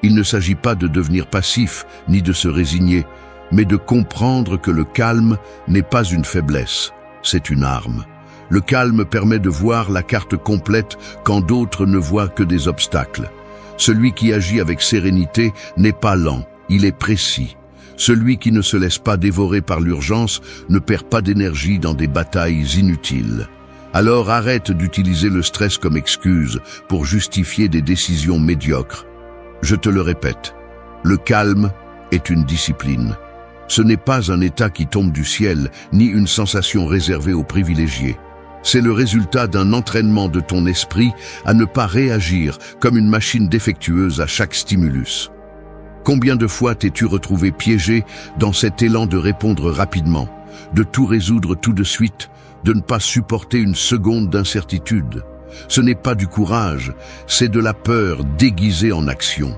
Speaker 1: Il ne s'agit pas de devenir passif ni de se résigner, mais de comprendre que le calme n'est pas une faiblesse, c'est une arme. Le calme permet de voir la carte complète quand d'autres ne voient que des obstacles. Celui qui agit avec sérénité n'est pas lent, il est précis. Celui qui ne se laisse pas dévorer par l'urgence ne perd pas d'énergie dans des batailles inutiles. Alors arrête d'utiliser le stress comme excuse pour justifier des décisions médiocres. Je te le répète, le calme est une discipline. Ce n'est pas un état qui tombe du ciel, ni une sensation réservée aux privilégiés. C'est le résultat d'un entraînement de ton esprit à ne pas réagir comme une machine défectueuse à chaque stimulus. Combien de fois t'es-tu retrouvé piégé dans cet élan de répondre rapidement, de tout résoudre tout de suite, de ne pas supporter une seconde d'incertitude? Ce n'est pas du courage, c'est de la peur déguisée en action.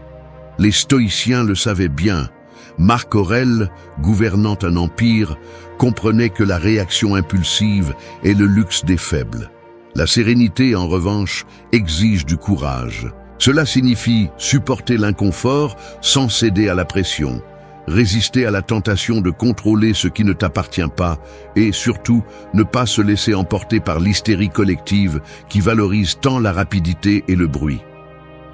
Speaker 1: Les stoïciens le savaient bien. Marc Aurèle, gouvernant un empire, comprenait que la réaction impulsive est le luxe des faibles. La sérénité, en revanche, exige du courage. Cela signifie supporter l'inconfort sans céder à la pression, résister à la tentation de contrôler ce qui ne t'appartient pas et, surtout, ne pas se laisser emporter par l'hystérie collective qui valorise tant la rapidité et le bruit.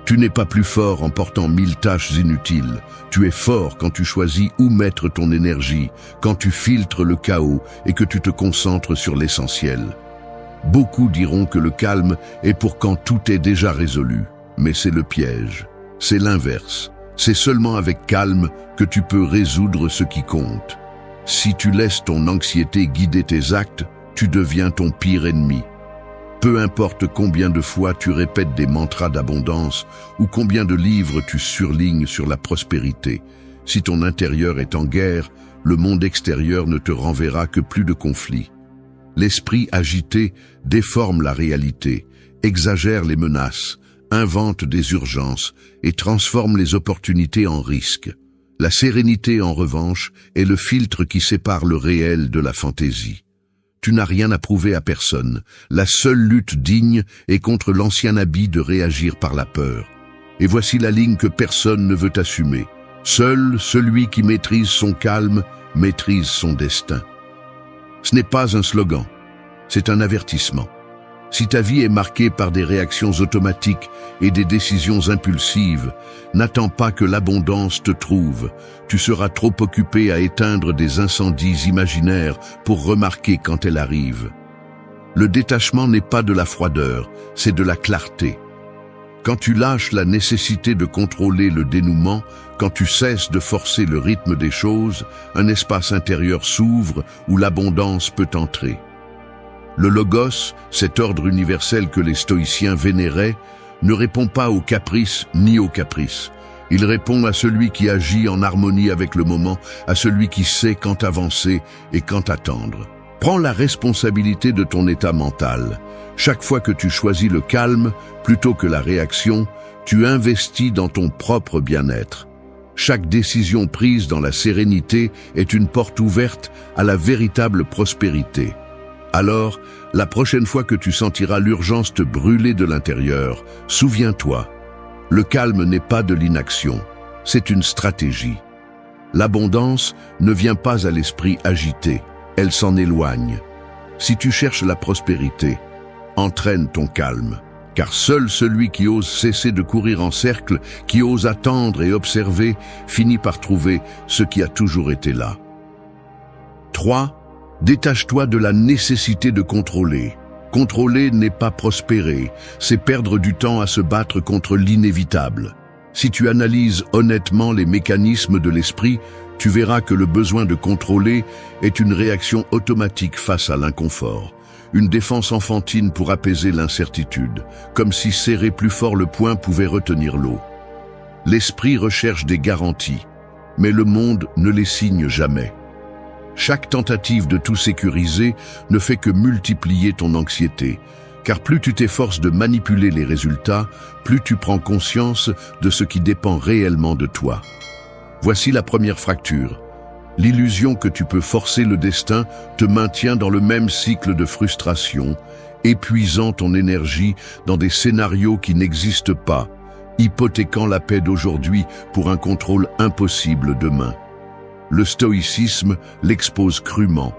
Speaker 1: Tu n'es pas plus fort en portant 1000 tâches inutiles. Tu es fort quand tu choisis où mettre ton énergie, quand tu filtres le chaos et que tu te concentres sur l'essentiel. Beaucoup diront que le calme est pour quand tout est déjà résolu, mais c'est le piège. C'est l'inverse. C'est seulement avec calme que tu peux résoudre ce qui compte. Si tu laisses ton anxiété guider tes actes, tu deviens ton pire ennemi. Peu importe combien de fois tu répètes des mantras d'abondance ou combien de livres tu surlignes sur la prospérité, si ton intérieur est en guerre, le monde extérieur ne te renverra que plus de conflits. L'esprit agité déforme la réalité, exagère les menaces, invente des urgences et transforme les opportunités en risques. La sérénité, en revanche, est le filtre qui sépare le réel de la fantaisie. Tu n'as rien à prouver à personne. La seule lutte digne est contre l'ancien habit de réagir par la peur. Et voici la ligne que personne ne veut assumer. Seul celui qui maîtrise son calme maîtrise son destin. Ce n'est pas un slogan, c'est un avertissement. Si ta vie est marquée par des réactions automatiques et des décisions impulsives, n'attends pas que l'abondance te trouve. Tu seras trop occupé à éteindre des incendies imaginaires pour remarquer quand elle arrive. Le détachement n'est pas de la froideur, c'est de la clarté. Quand tu lâches la nécessité de contrôler le dénouement, quand tu cesses de forcer le rythme des choses, un espace intérieur s'ouvre où l'abondance peut entrer. Le logos, cet ordre universel que les stoïciens vénéraient, ne répond pas aux caprices ni aux caprices. Il répond à celui qui agit en harmonie avec le moment, à celui qui sait quand avancer et quand attendre. Prends la responsabilité de ton état mental. Chaque fois que tu choisis le calme plutôt que la réaction, tu investis dans ton propre bien-être. Chaque décision prise dans la sérénité est une porte ouverte à la véritable prospérité. Alors, la prochaine fois que tu sentiras l'urgence te brûler de l'intérieur, souviens-toi, le calme n'est pas de l'inaction, c'est une stratégie. L'abondance ne vient pas à l'esprit agité, elle s'en éloigne. Si tu cherches la prospérité, entraîne ton calme, car seul celui qui ose cesser de courir en cercle, qui ose attendre et observer, finit par trouver ce qui a toujours été là. 3. Détache-toi de la nécessité de contrôler. Contrôler n'est pas prospérer, c'est perdre du temps à se battre contre l'inévitable. Si tu analyses honnêtement les mécanismes de l'esprit, tu verras que le besoin de contrôler est une réaction automatique face à l'inconfort. Une défense enfantine pour apaiser l'incertitude, comme si serrer plus fort le poing pouvait retenir l'eau. L'esprit recherche des garanties, mais le monde ne les signe jamais. Chaque tentative de tout sécuriser ne fait que multiplier ton anxiété, car plus tu t'efforces de manipuler les résultats, plus tu prends conscience de ce qui dépend réellement de toi. Voici la première fracture. L'illusion que tu peux forcer le destin te maintient dans le même cycle de frustration, épuisant ton énergie dans des scénarios qui n'existent pas, hypothéquant la paix d'aujourd'hui pour un contrôle impossible demain. Le stoïcisme l'expose crûment.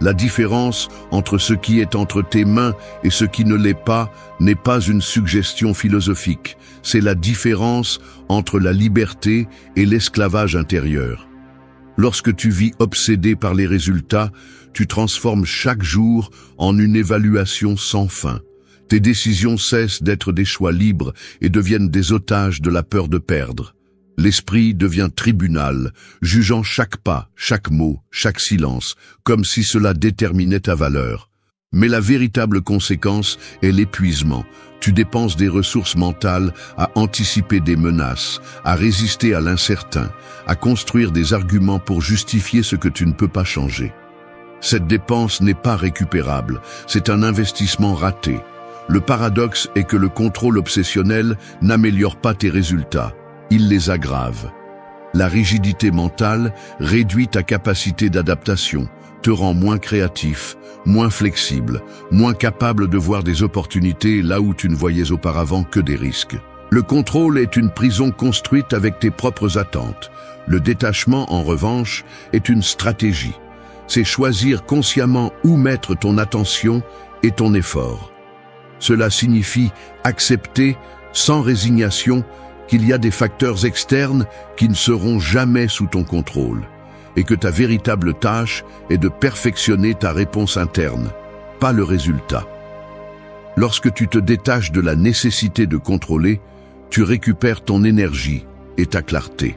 Speaker 1: La différence entre ce qui est entre tes mains et ce qui ne l'est pas n'est pas une suggestion philosophique, c'est la différence entre la liberté et l'esclavage intérieur. Lorsque tu vis obsédé par les résultats, tu transformes chaque jour en une évaluation sans fin. Tes décisions cessent d'être des choix libres et deviennent des otages de la peur de perdre. L'esprit devient tribunal, jugeant chaque pas, chaque mot, chaque silence, comme si cela déterminait ta valeur. Mais la véritable conséquence est l'épuisement. Tu dépenses des ressources mentales à anticiper des menaces, à résister à l'incertain, à construire des arguments pour justifier ce que tu ne peux pas changer. Cette dépense n'est pas récupérable, c'est un investissement raté. Le paradoxe est que le contrôle obsessionnel n'améliore pas tes résultats. Il les aggrave. La rigidité mentale réduit ta capacité d'adaptation, te rend moins créatif, moins flexible, moins capable de voir des opportunités là où tu ne voyais auparavant que des risques. Le contrôle est une prison construite avec tes propres attentes. Le détachement, en revanche, est une stratégie. C'est choisir consciemment où mettre ton attention et ton effort. Cela signifie accepter, sans résignation, qu'il y a des facteurs externes qui ne seront jamais sous ton contrôle, et que ta véritable tâche est de perfectionner ta réponse interne, pas le résultat. Lorsque tu te détaches de la nécessité de contrôler, tu récupères ton énergie et ta clarté.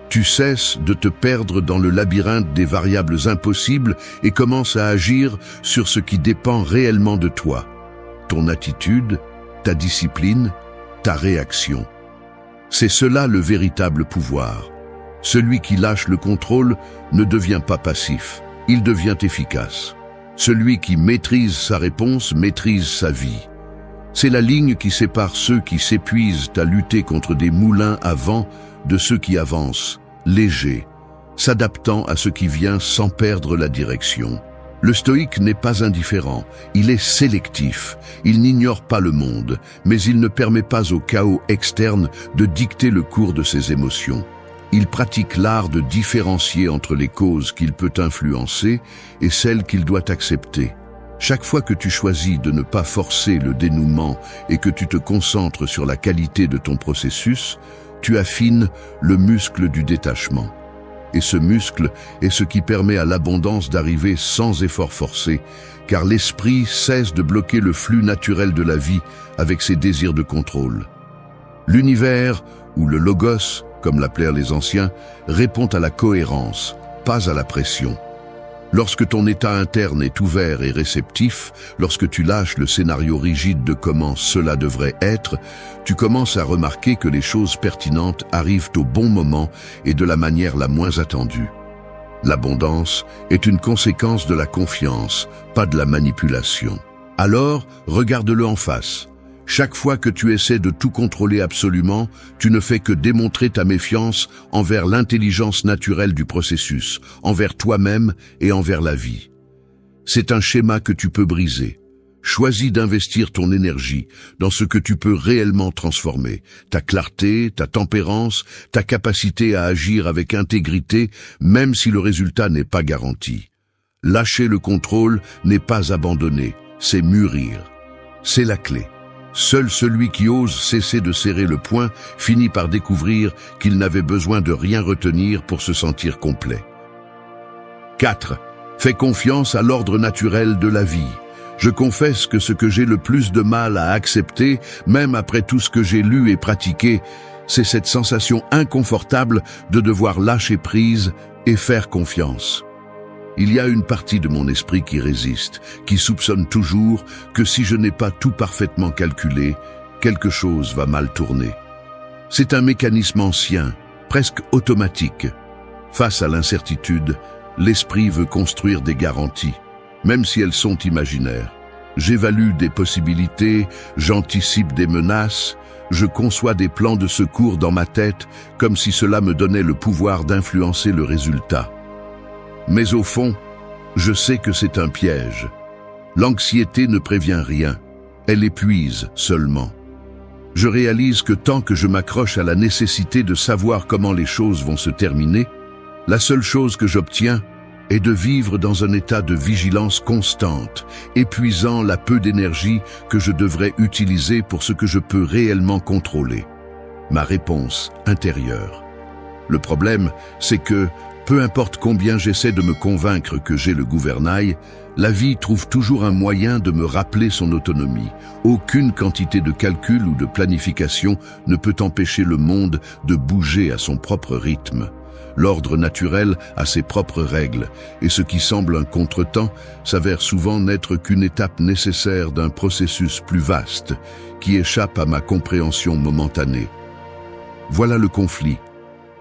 Speaker 1: Tu cesses de te perdre dans le labyrinthe des variables impossibles et commences à agir sur ce qui dépend réellement de toi. Ton attitude, ta discipline, ta réaction. C'est cela le véritable pouvoir. Celui qui lâche le contrôle ne devient pas passif, il devient efficace. Celui qui maîtrise sa réponse maîtrise sa vie. C'est la ligne qui sépare ceux qui s'épuisent à lutter contre des moulins à vent de ceux qui avancent, légers, s'adaptant à ce qui vient sans perdre la direction. Le stoïque n'est pas indifférent, il est sélectif, il n'ignore pas le monde, mais il ne permet pas au chaos externe de dicter le cours de ses émotions. Il pratique l'art de différencier entre les causes qu'il peut influencer et celles qu'il doit accepter. Chaque fois que tu choisis de ne pas forcer le dénouement et que tu te concentres sur la qualité de ton processus, tu affines le muscle du détachement. Et ce muscle est ce qui permet à l'abondance d'arriver sans effort forcé, car l'esprit cesse de bloquer le flux naturel de la vie avec ses désirs de contrôle. L'univers, ou le logos, comme l'appelèrent les anciens, répond à la cohérence, pas à la pression. Lorsque ton état interne est ouvert et réceptif, lorsque tu lâches le scénario rigide de comment cela devrait être, tu commences à remarquer que les choses pertinentes arrivent au bon moment et de la manière la moins attendue. L'abondance est une conséquence de la confiance, pas de la manipulation. Alors, regarde-le en face. Chaque fois que tu essaies de tout contrôler absolument, tu ne fais que démontrer ta méfiance envers l'intelligence naturelle du processus, envers toi-même et envers la vie. C'est un schéma que tu peux briser. Choisis d'investir ton énergie dans ce que tu peux réellement transformer, ta clarté, ta tempérance, ta capacité à agir avec intégrité, même si le résultat n'est pas garanti. Lâcher le contrôle n'est pas abandonner, c'est mûrir. C'est la clé. Seul celui qui ose cesser de serrer le poing finit par découvrir qu'il n'avait besoin de rien retenir pour se sentir complet. 4. Fais confiance à l'ordre naturel de la vie. Je confesse que ce que j'ai le plus de mal à accepter, même après tout ce que j'ai lu et pratiqué, c'est cette sensation inconfortable de devoir lâcher prise et faire confiance. Il y a une partie de mon esprit qui résiste, qui soupçonne toujours que si je n'ai pas tout parfaitement calculé, quelque chose va mal tourner. C'est un mécanisme ancien, presque automatique. Face à l'incertitude, l'esprit veut construire des garanties, même si elles sont imaginaires. J'évalue des possibilités, j'anticipe des menaces, je conçois des plans de secours dans ma tête, comme si cela me donnait le pouvoir d'influencer le résultat. Mais au fond, je sais que c'est un piège. L'anxiété ne prévient rien, elle épuise seulement. Je réalise que tant que je m'accroche à la nécessité de savoir comment les choses vont se terminer, la seule chose que j'obtiens est de vivre dans un état de vigilance constante, épuisant la peu d'énergie que je devrais utiliser pour ce que je peux réellement contrôler. Ma réponse intérieure. Le problème, c'est que, peu importe combien j'essaie de me convaincre que j'ai le gouvernail, la vie trouve toujours un moyen de me rappeler son autonomie. Aucune quantité de calcul ou de planification ne peut empêcher le monde de bouger à son propre rythme. L'ordre naturel a ses propres règles, et ce qui semble un contretemps s'avère souvent n'être qu'une étape nécessaire d'un processus plus vaste, qui échappe à ma compréhension momentanée. Voilà le conflit.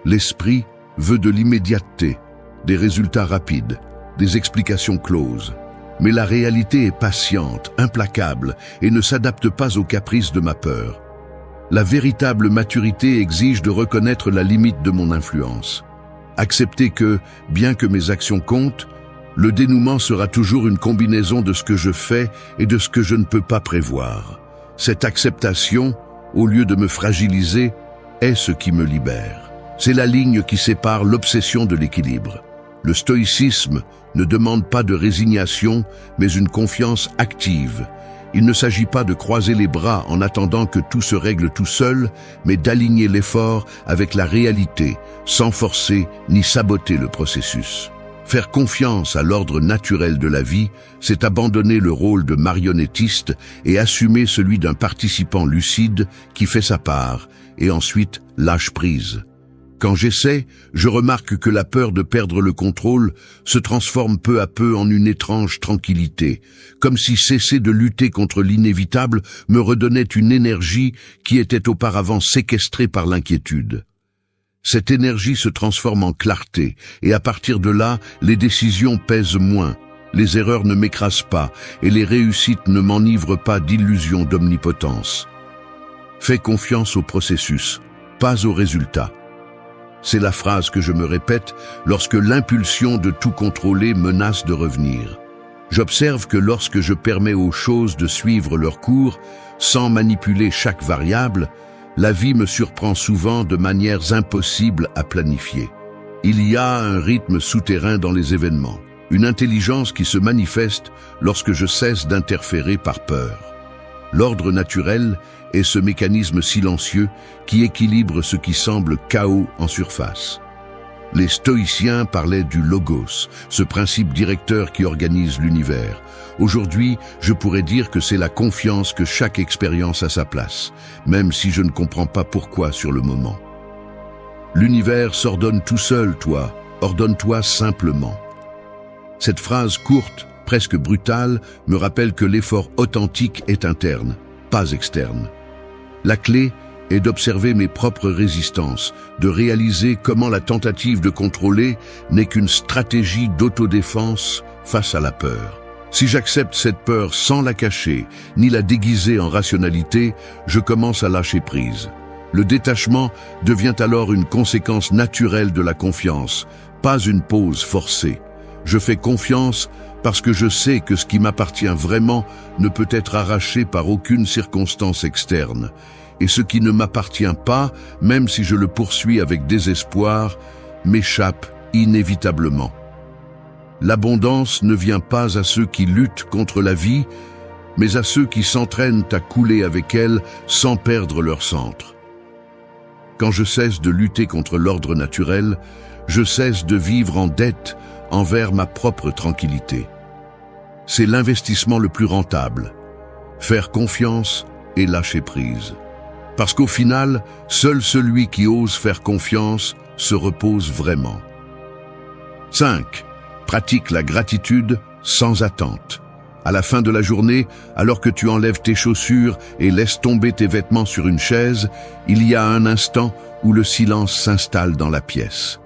Speaker 1: L'esprit veut de l'immédiateté, des résultats rapides, des explications closes. Mais la réalité est patiente, implacable, et ne s'adapte pas aux caprices de ma peur. La véritable maturité exige de reconnaître la limite de mon influence. Accepter que, bien que mes actions comptent, le dénouement sera toujours une combinaison de ce que je fais et de ce que je ne peux pas prévoir. Cette acceptation, au lieu de me fragiliser, est ce qui me libère. C'est la ligne qui sépare l'obsession de l'équilibre. Le stoïcisme ne demande pas de résignation, mais une confiance active. Il ne s'agit pas de croiser les bras en attendant que tout se règle tout seul, mais d'aligner l'effort avec la réalité, sans forcer ni saboter le processus. Faire confiance à l'ordre naturel de la vie, c'est abandonner le rôle de marionnettiste et assumer celui d'un participant lucide qui fait sa part, et ensuite lâche prise. Quand j'essaie, je remarque que la peur de perdre le contrôle se transforme peu à peu en une étrange tranquillité, comme si cesser de lutter contre l'inévitable me redonnait une énergie qui était auparavant séquestrée par l'inquiétude. Cette énergie se transforme en clarté, et à partir de là, les décisions pèsent moins, les erreurs ne m'écrasent pas, et les réussites ne m'enivrent pas d'illusions d'omnipotence. Fais confiance au processus, pas au résultat. C'est la phrase que je me répète lorsque l'impulsion de tout contrôler menace de revenir. J'observe que lorsque je permets aux choses de suivre leur cours, sans manipuler chaque variable, la vie me surprend souvent de manières impossibles à planifier. Il y a un rythme souterrain dans les événements, une intelligence qui se manifeste lorsque je cesse d'interférer par peur. L'ordre naturel est ce mécanisme silencieux qui équilibre ce qui semble chaos en surface. Les stoïciens parlaient du logos, ce principe directeur qui organise l'univers. Aujourd'hui, je pourrais dire que c'est la confiance que chaque expérience a sa place, même si je ne comprends pas pourquoi sur le moment. L'univers s'ordonne tout seul, toi, ordonne-toi simplement. Cette phrase courte, presque brutale, me rappelle que l'effort authentique est interne, pas externe. La clé est d'observer mes propres résistances, de réaliser comment la tentative de contrôler n'est qu'une stratégie d'autodéfense face à la peur. Si j'accepte cette peur sans la cacher, ni la déguiser en rationalité, je commence à lâcher prise. Le détachement devient alors une conséquence naturelle de la confiance, pas une pause forcée. Je fais confiance parce que je sais que ce qui m'appartient vraiment ne peut être arraché par aucune circonstance externe. Et ce qui ne m'appartient pas, même si je le poursuis avec désespoir, m'échappe inévitablement. L'abondance ne vient pas à ceux qui luttent contre la vie, mais à ceux qui s'entraînent à couler avec elle sans perdre leur centre. Quand je cesse de lutter contre l'ordre naturel, je cesse de vivre en dette envers ma propre tranquillité. C'est l'investissement le plus rentable, faire confiance et lâcher prise. Parce qu'au final, seul celui qui ose faire confiance se repose vraiment. 5. Pratique la gratitude sans attente. À la fin de la journée, alors que tu enlèves tes chaussures et laisses tomber tes vêtements sur une chaise, il y a un instant où le silence s'installe dans la pièce.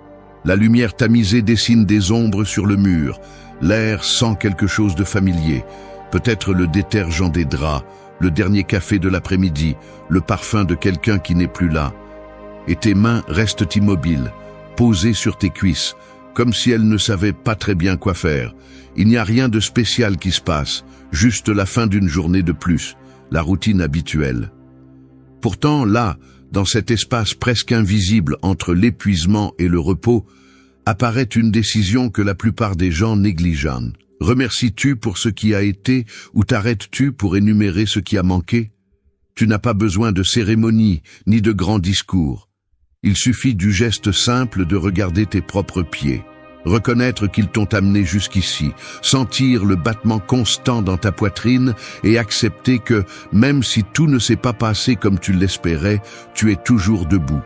Speaker 1: La lumière tamisée dessine des ombres sur le mur, l'air sent quelque chose de familier, peut-être le détergent des draps, le dernier café de l'après-midi, le parfum de quelqu'un qui n'est plus là. Et tes mains restent immobiles, posées sur tes cuisses, comme si elles ne savaient pas très bien quoi faire. Il n'y a rien de spécial qui se passe, juste la fin d'une journée de plus, la routine habituelle. Pourtant, là, dans cet espace presque invisible entre l'épuisement et le repos, apparaît une décision que la plupart des gens négligent. Remercies-tu pour ce qui a été ou t'arrêtes-tu pour énumérer ce qui a manqué? Tu n'as pas besoin de cérémonie ni de grands discours. Il suffit du geste simple de regarder tes propres pieds, reconnaître qu'ils t'ont amené jusqu'ici, sentir le battement constant dans ta poitrine et accepter que, même si tout ne s'est pas passé comme tu l'espérais, tu es toujours debout.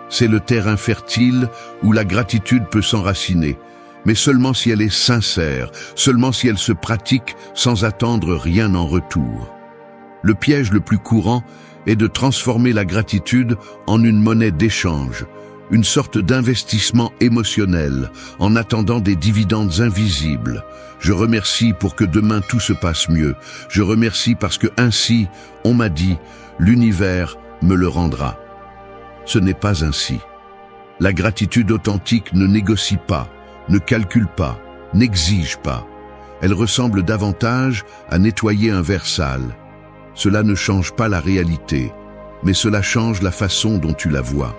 Speaker 1: C'est le terrain fertile où la gratitude peut s'enraciner, mais seulement si elle est sincère, seulement si elle se pratique sans attendre rien en retour. Le piège le plus courant est de transformer la gratitude en une monnaie d'échange, une sorte d'investissement émotionnel, en attendant des dividendes invisibles. Je remercie pour que demain tout se passe mieux. Je remercie parce que ainsi, on m'a dit, l'univers me le rendra. Ce n'est pas ainsi. La gratitude authentique ne négocie pas, ne calcule pas, n'exige pas. Elle ressemble davantage à nettoyer un verre sale. Cela ne change pas la réalité, mais cela change la façon dont tu la vois.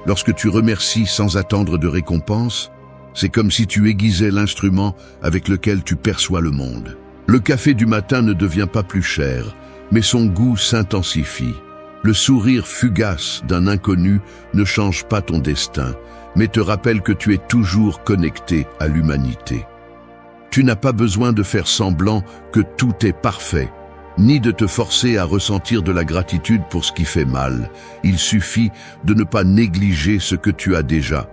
Speaker 1: Lorsque tu remercies sans attendre de récompense, c'est comme si tu aiguisais l'instrument avec lequel tu perçois le monde. Le café du matin ne devient pas plus cher, mais son goût s'intensifie. Le sourire fugace d'un inconnu ne change pas ton destin, mais te rappelle que tu es toujours connecté à l'humanité. Tu n'as pas besoin de faire semblant que tout est parfait, ni de te forcer à ressentir de la gratitude pour ce qui fait mal. Il suffit de ne pas négliger ce que tu as déjà.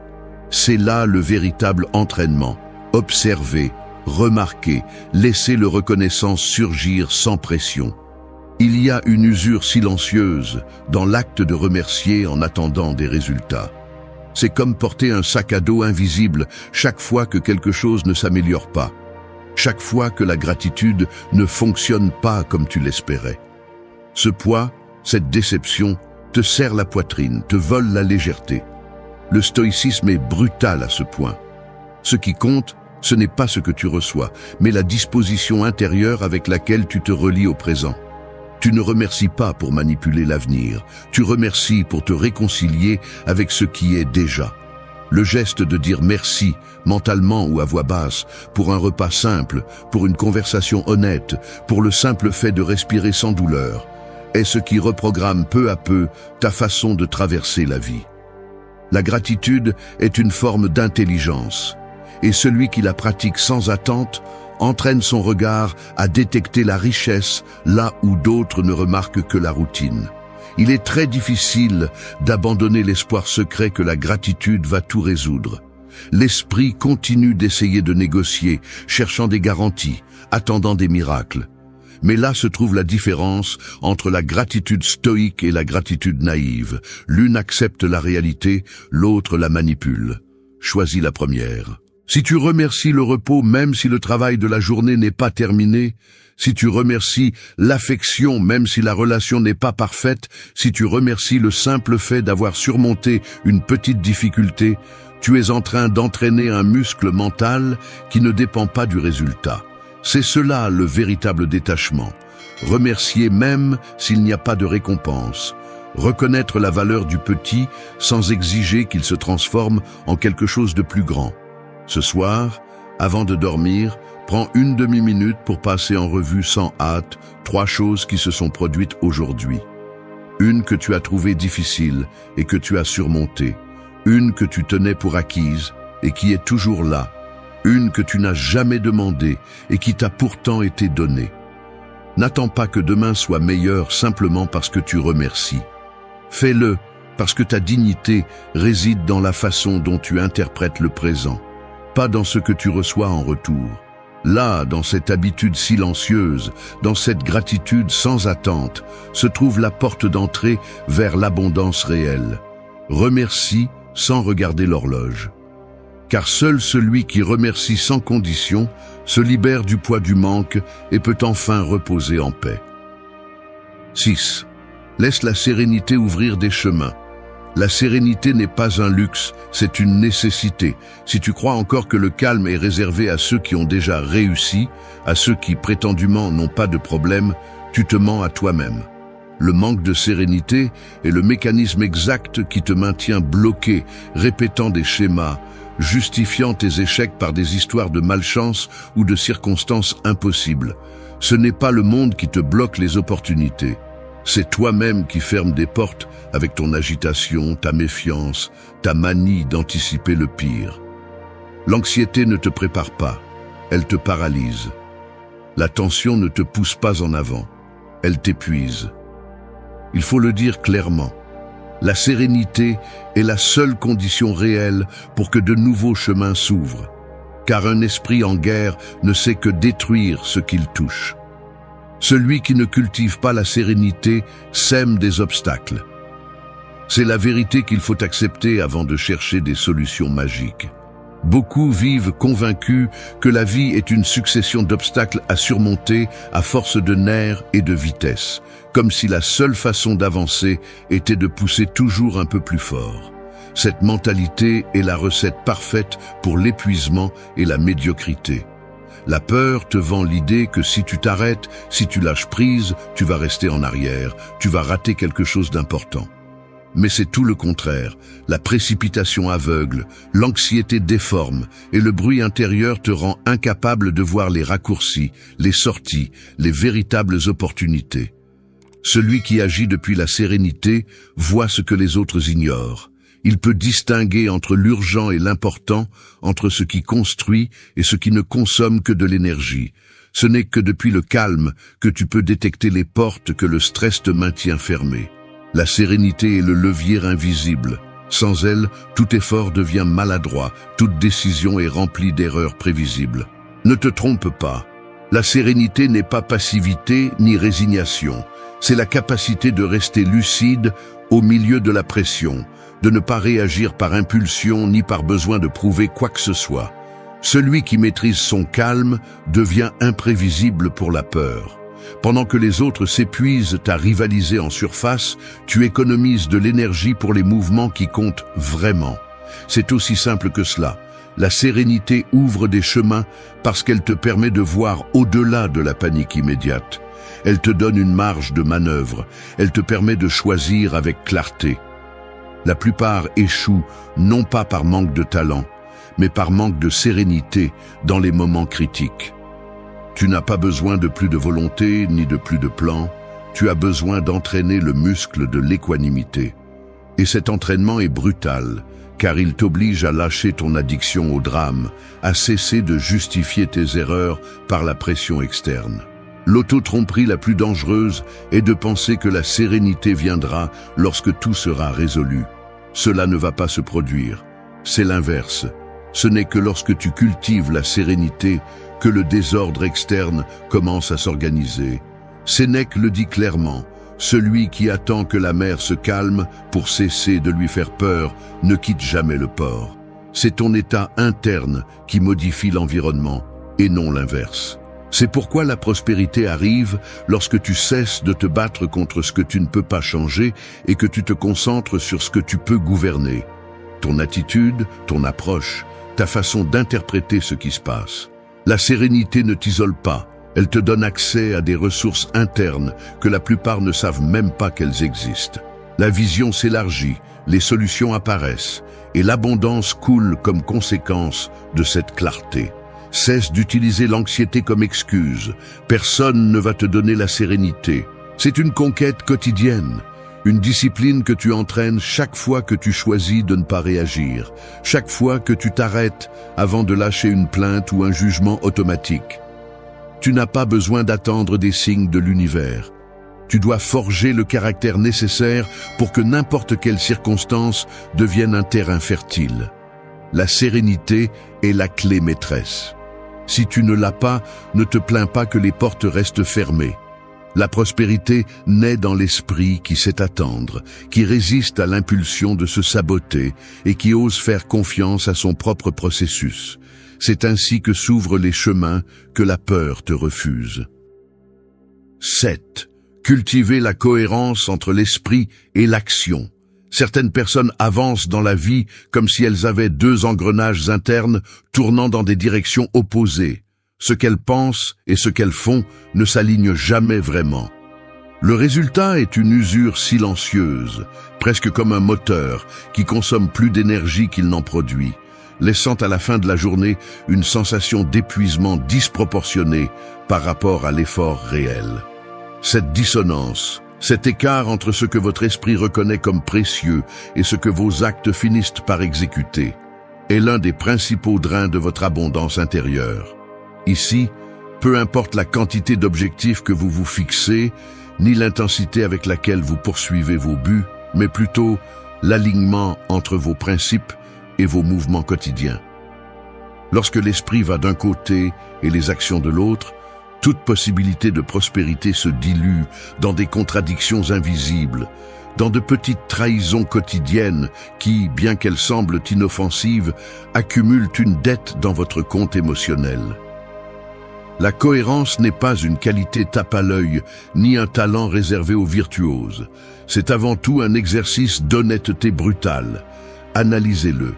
Speaker 1: C'est là le véritable entraînement. Observer, remarquer, laisser le reconnaissance surgir sans pression. Il y a une usure silencieuse dans l'acte de remercier en attendant des résultats. C'est comme porter un sac à dos invisible chaque fois que quelque chose ne s'améliore pas. Chaque fois que la gratitude ne fonctionne pas comme tu l'espérais. Ce poids, cette déception, te serre la poitrine, te vole la légèreté. Le stoïcisme est brutal à ce point. Ce qui compte, ce n'est pas ce que tu reçois, mais la disposition intérieure avec laquelle tu te relis au présent. Tu ne remercies pas pour manipuler l'avenir, tu remercies pour te réconcilier avec ce qui est déjà. Le geste de dire merci, mentalement ou à voix basse, pour un repas simple, pour une conversation honnête, pour le simple fait de respirer sans douleur, est ce qui reprogramme peu à peu ta façon de traverser la vie. La gratitude est une forme d'intelligence, et celui qui la pratique sans attente entraîne son regard à détecter la richesse là où d'autres ne remarquent que la routine. Il est très difficile d'abandonner l'espoir secret que la gratitude va tout résoudre. L'esprit continue d'essayer de négocier, cherchant des garanties, attendant des miracles. Mais là se trouve la différence entre la gratitude stoïque et la gratitude naïve. L'une accepte la réalité, l'autre la manipule. Choisis la première. Si tu remercies le repos même si le travail de la journée n'est pas terminé, si tu remercies l'affection même si la relation n'est pas parfaite, si tu remercies le simple fait d'avoir surmonté une petite difficulté, tu es en train d'entraîner un muscle mental qui ne dépend pas du résultat. C'est cela le véritable détachement. Remercier même s'il n'y a pas de récompense. Reconnaître la valeur du petit sans exiger qu'il se transforme en quelque chose de plus grand. Ce soir, avant de dormir, prends une demi-minute pour passer en revue sans hâte 3 choses qui se sont produites aujourd'hui. Une que tu as trouvée difficile et que tu as surmontée. Une que tu tenais pour acquise et qui est toujours là. Une que tu n'as jamais demandée et qui t'a pourtant été donnée. N'attends pas que demain soit meilleur simplement parce que tu remercies. Fais-le parce que ta dignité réside dans la façon dont tu interprètes le présent, pas dans ce que tu reçois en retour. Là, dans cette habitude silencieuse, dans cette gratitude sans attente, se trouve la porte d'entrée vers l'abondance réelle. Remercie sans regarder l'horloge. Car seul celui qui remercie sans condition se libère du poids du manque et peut enfin reposer en paix. 6. Laisse la sérénité ouvrir des chemins. La sérénité n'est pas un luxe, c'est une nécessité. Si tu crois encore que le calme est réservé à ceux qui ont déjà réussi, à ceux qui prétendument n'ont pas de problème, tu te mens à toi-même. Le manque de sérénité est le mécanisme exact qui te maintient bloqué, répétant des schémas, justifiant tes échecs par des histoires de malchance ou de circonstances impossibles. Ce n'est pas le monde qui te bloque les opportunités. C'est toi-même qui fermes des portes avec ton agitation, ta méfiance, ta manie d'anticiper le pire. L'anxiété ne te prépare pas, elle te paralyse. La tension ne te pousse pas en avant, elle t'épuise. Il faut le dire clairement, la sérénité est la seule condition réelle pour que de nouveaux chemins s'ouvrent, car un esprit en guerre ne sait que détruire ce qu'il touche. Celui qui ne cultive pas la sérénité sème des obstacles. C'est la vérité qu'il faut accepter avant de chercher des solutions magiques. Beaucoup vivent convaincus que la vie est une succession d'obstacles à surmonter à force de nerfs et de vitesse, comme si la seule façon d'avancer était de pousser toujours un peu plus fort. Cette mentalité est la recette parfaite pour l'épuisement et la médiocrité. La peur te vend l'idée que si tu t'arrêtes, si tu lâches prise, tu vas rester en arrière, tu vas rater quelque chose d'important. Mais c'est tout le contraire. La précipitation aveugle, l'anxiété déforme et le bruit intérieur te rend incapable de voir les raccourcis, les sorties, les véritables opportunités. Celui qui agit depuis la sérénité voit ce que les autres ignorent. Il peut distinguer entre l'urgent et l'important, entre ce qui construit et ce qui ne consomme que de l'énergie. Ce n'est que depuis le calme que tu peux détecter les portes que le stress te maintient fermées. La sérénité est le levier invisible. Sans elle, tout effort devient maladroit, toute décision est remplie d'erreurs prévisibles. Ne te trompe pas. La sérénité n'est pas passivité ni résignation. C'est la capacité de rester lucide au milieu de la pression, de ne pas réagir par impulsion ni par besoin de prouver quoi que ce soit. Celui qui maîtrise son calme devient imprévisible pour la peur. Pendant que les autres s'épuisent à rivaliser en surface, tu économises de l'énergie pour les mouvements qui comptent vraiment. C'est aussi simple que cela. La sérénité ouvre des chemins parce qu'elle te permet de voir au-delà de la panique immédiate. Elle te donne une marge de manœuvre. Elle te permet de choisir avec clarté. La plupart échouent non pas par manque de talent, mais par manque de sérénité dans les moments critiques. Tu n'as pas besoin de plus de volonté ni de plus de plan, tu as besoin d'entraîner le muscle de l'équanimité. Et cet entraînement est brutal, car il t'oblige à lâcher ton addiction au drame, à cesser de justifier tes erreurs par la pression externe. L'auto-tromperie la plus dangereuse est de penser que la sérénité viendra lorsque tout sera résolu. Cela ne va pas se produire. C'est l'inverse. Ce n'est que lorsque tu cultives la sérénité que le désordre externe commence à s'organiser. Sénèque le dit clairement, celui qui attend que la mer se calme pour cesser de lui faire peur ne quitte jamais le port. C'est ton état interne qui modifie l'environnement et non l'inverse. C'est pourquoi la prospérité arrive lorsque tu cesses de te battre contre ce que tu ne peux pas changer et que tu te concentres sur ce que tu peux gouverner. Ton attitude, ton approche, ta façon d'interpréter ce qui se passe. La sérénité ne t'isole pas, elle te donne accès à des ressources internes que la plupart ne savent même pas qu'elles existent. La vision s'élargit, les solutions apparaissent, et l'abondance coule comme conséquence de cette clarté. Cesse d'utiliser l'anxiété comme excuse, personne ne va te donner la sérénité. C'est une conquête quotidienne. Une discipline que tu entraînes chaque fois que tu choisis de ne pas réagir, chaque fois que tu t'arrêtes avant de lâcher une plainte ou un jugement automatique. Tu n'as pas besoin d'attendre des signes de l'univers. Tu dois forger le caractère nécessaire pour que n'importe quelle circonstance devienne un terrain fertile. La sérénité est la clé maîtresse. Si tu ne l'as pas, ne te plains pas que les portes restent fermées. La prospérité naît dans l'esprit qui sait attendre, qui résiste à l'impulsion de se saboter et qui ose faire confiance à son propre processus. C'est ainsi que s'ouvrent les chemins que la peur te refuse. 7. Cultiver la cohérence entre l'esprit et l'action. Certaines personnes avancent dans la vie comme si elles avaient deux engrenages internes tournant dans des directions opposées. Ce qu'elles pensent et ce qu'elles font ne s'alignent jamais vraiment. Le résultat est une usure silencieuse, presque comme un moteur qui consomme plus d'énergie qu'il n'en produit, laissant à la fin de la journée une sensation d'épuisement disproportionnée par rapport à l'effort réel. Cette dissonance, cet écart entre ce que votre esprit reconnaît comme précieux et ce que vos actes finissent par exécuter, est l'un des principaux drains de votre abondance intérieure. Ici, peu importe la quantité d'objectifs que vous vous fixez, ni l'intensité avec laquelle vous poursuivez vos buts, mais plutôt l'alignement entre vos principes et vos mouvements quotidiens. Lorsque l'esprit va d'un côté et les actions de l'autre, toute possibilité de prospérité se dilue dans des contradictions invisibles, dans de petites trahisons quotidiennes qui, bien qu'elles semblent inoffensives, accumulent une dette dans votre compte émotionnel. La cohérence n'est pas une qualité tape à l'œil, ni un talent réservé aux virtuoses. C'est avant tout un exercice d'honnêteté brutale. Analysez-le.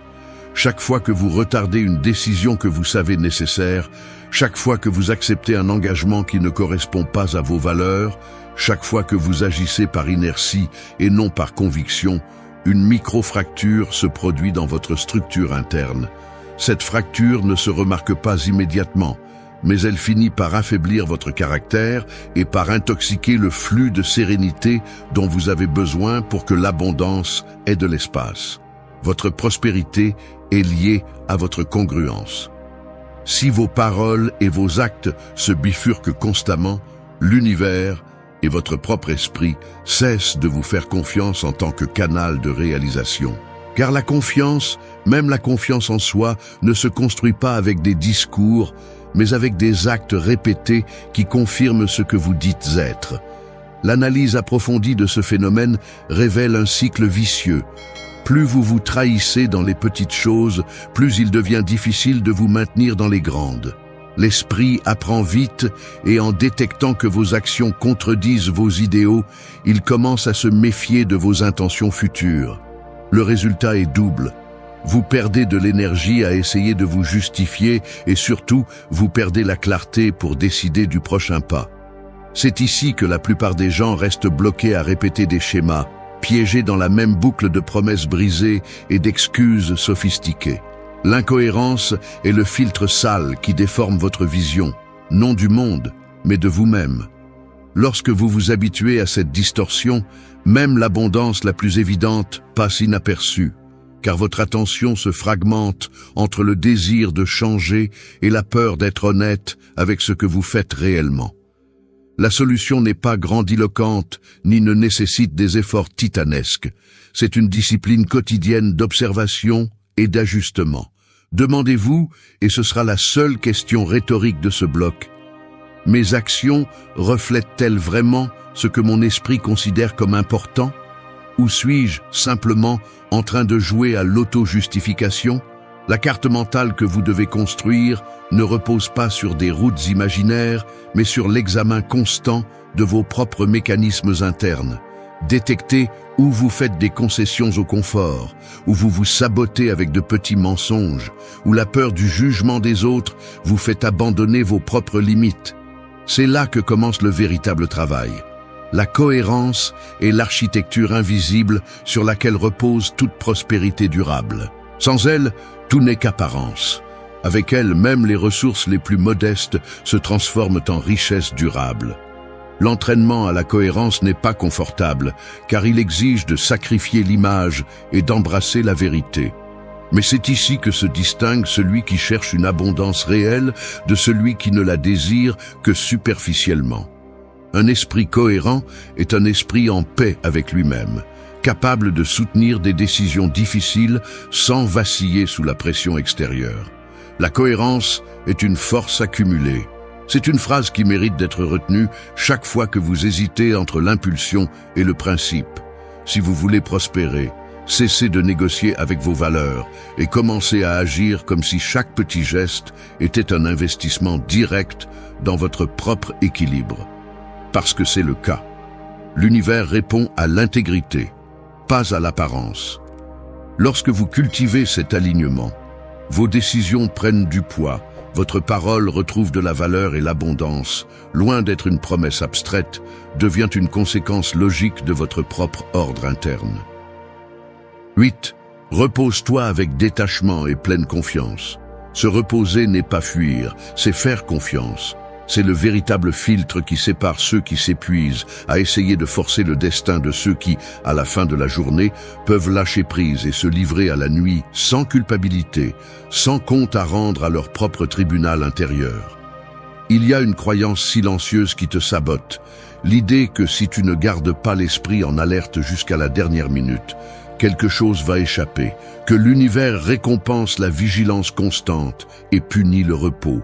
Speaker 1: Chaque fois que vous retardez une décision que vous savez nécessaire, chaque fois que vous acceptez un engagement qui ne correspond pas à vos valeurs, chaque fois que vous agissez par inertie et non par conviction, une micro-fracture se produit dans votre structure interne. Cette fracture ne se remarque pas immédiatement, mais elle finit par affaiblir votre caractère et par intoxiquer le flux de sérénité dont vous avez besoin pour que l'abondance ait de l'espace. Votre prospérité est liée à votre congruence. Si vos paroles et vos actes se bifurquent constamment, l'univers et votre propre esprit cessent de vous faire confiance en tant que canal de réalisation. Car la confiance, même la confiance en soi, ne se construit pas avec des discours, mais avec des actes répétés qui confirment ce que vous dites être. L'analyse approfondie de ce phénomène révèle un cycle vicieux. Plus vous vous trahissez dans les petites choses, plus il devient difficile de vous maintenir dans les grandes. L'esprit apprend vite et en détectant que vos actions contredisent vos idéaux, il commence à se méfier de vos intentions futures. Le résultat est double. Vous perdez de l'énergie à essayer de vous justifier et surtout, vous perdez la clarté pour décider du prochain pas. C'est ici que la plupart des gens restent bloqués à répéter des schémas, piégés dans la même boucle de promesses brisées et d'excuses sophistiquées. L'incohérence est le filtre sale qui déforme votre vision, non du monde, mais de vous-même. Lorsque vous vous habituez à cette distorsion, même l'abondance la plus évidente passe inaperçue, car votre attention se fragmente entre le désir de changer et la peur d'être honnête avec ce que vous faites réellement. La solution n'est pas grandiloquente, ni ne nécessite des efforts titanesques. C'est une discipline quotidienne d'observation et d'ajustement. Demandez-vous, et ce sera la seule question rhétorique de ce bloc, mes actions reflètent-elles vraiment ce que mon esprit considère comme important? Ou suis-je simplement en train de jouer à l'auto-justification? La carte mentale que vous devez construire ne repose pas sur des routes imaginaires, mais sur l'examen constant de vos propres mécanismes internes. Détectez où vous faites des concessions au confort, où vous vous sabotez avec de petits mensonges, où la peur du jugement des autres vous fait abandonner vos propres limites. C'est là que commence le véritable travail. La cohérence est l'architecture invisible sur laquelle repose toute prospérité durable. Sans elle, tout n'est qu'apparence. Avec elle, même les ressources les plus modestes se transforment en richesses durables. L'entraînement à la cohérence n'est pas confortable, car il exige de sacrifier l'image et d'embrasser la vérité. Mais c'est ici que se distingue celui qui cherche une abondance réelle de celui qui ne la désire que superficiellement. Un esprit cohérent est un esprit en paix avec lui-même, capable de soutenir des décisions difficiles sans vaciller sous la pression extérieure. La cohérence est une force accumulée. C'est une phrase qui mérite d'être retenue chaque fois que vous hésitez entre l'impulsion et le principe. Si vous voulez prospérer, cessez de négocier avec vos valeurs et commencez à agir comme si chaque petit geste était un investissement direct dans votre propre équilibre. Parce que c'est le cas. L'univers répond à l'intégrité, pas à l'apparence. Lorsque vous cultivez cet alignement, vos décisions prennent du poids, votre parole retrouve de la valeur et l'abondance, loin d'être une promesse abstraite, devient une conséquence logique de votre propre ordre interne. 8. Repose-toi avec détachement et pleine confiance. Se reposer n'est pas fuir, c'est faire confiance. C'est le véritable filtre qui sépare ceux qui s'épuisent à essayer de forcer le destin de ceux qui, à la fin de la journée, peuvent lâcher prise et se livrer à la nuit sans culpabilité, sans compte à rendre à leur propre tribunal intérieur. Il y a une croyance silencieuse qui te sabote, l'idée que si tu ne gardes pas l'esprit en alerte jusqu'à la dernière minute, quelque chose va échapper, que l'univers récompense la vigilance constante et punit le repos.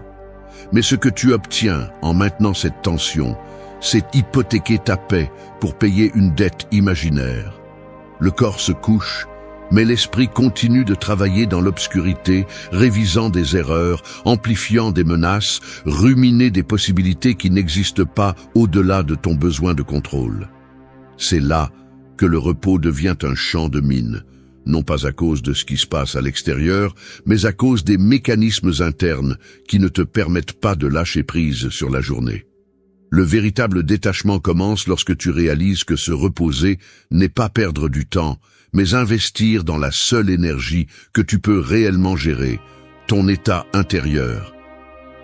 Speaker 1: Mais ce que tu obtiens en maintenant cette tension, c'est hypothéquer ta paix pour payer une dette imaginaire. Le corps se couche, mais l'esprit continue de travailler dans l'obscurité, révisant des erreurs, amplifiant des menaces, ruminer des possibilités qui n'existent pas au-delà de ton besoin de contrôle. C'est là que le repos devient un champ de mine, non pas à cause de ce qui se passe à l'extérieur, mais à cause des mécanismes internes qui ne te permettent pas de lâcher prise sur la journée. Le véritable détachement commence lorsque tu réalises que se reposer n'est pas perdre du temps, mais investir dans la seule énergie que tu peux réellement gérer, ton état intérieur.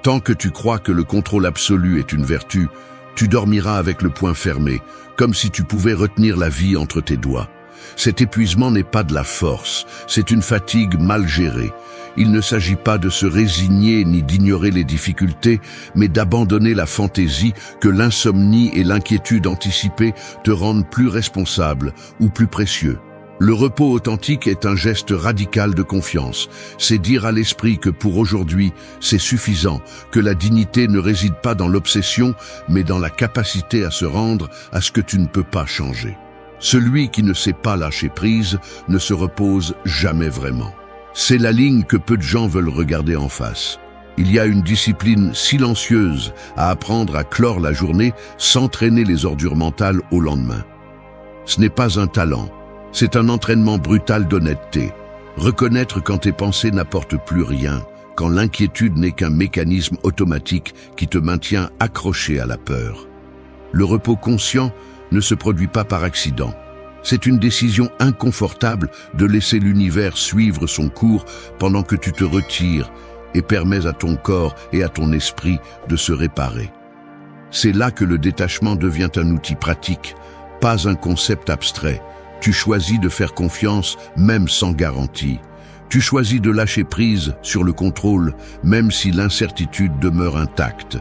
Speaker 1: Tant que tu crois que le contrôle absolu est une vertu, tu dormiras avec le poing fermé, comme si tu pouvais retenir la vie entre tes doigts. Cet épuisement n'est pas de la force, c'est une fatigue mal gérée. Il ne s'agit pas de se résigner ni d'ignorer les difficultés, mais d'abandonner la fantaisie que l'insomnie et l'inquiétude anticipée te rendent plus responsable ou plus précieux. Le repos authentique est un geste radical de confiance. C'est dire à l'esprit que pour aujourd'hui, c'est suffisant, que la dignité ne réside pas dans l'obsession, mais dans la capacité à se rendre à ce que tu ne peux pas changer. Celui qui ne sait pas lâcher prise ne se repose jamais vraiment. C'est la ligne que peu de gens veulent regarder en face. Il y a une discipline silencieuse à apprendre à clore la journée sans traîner les ordures mentales au lendemain. Ce n'est pas un talent. C'est un entraînement brutal d'honnêteté. Reconnaître quand tes pensées n'apportent plus rien, quand l'inquiétude n'est qu'un mécanisme automatique qui te maintient accroché à la peur. Le repos conscient ne se produit pas par accident. C'est une décision inconfortable de laisser l'univers suivre son cours pendant que tu te retires et permets à ton corps et à ton esprit de se réparer. C'est là que le détachement devient un outil pratique, pas un concept abstrait. Tu choisis de faire confiance même sans garantie. Tu choisis de lâcher prise sur le contrôle même si l'incertitude demeure intacte.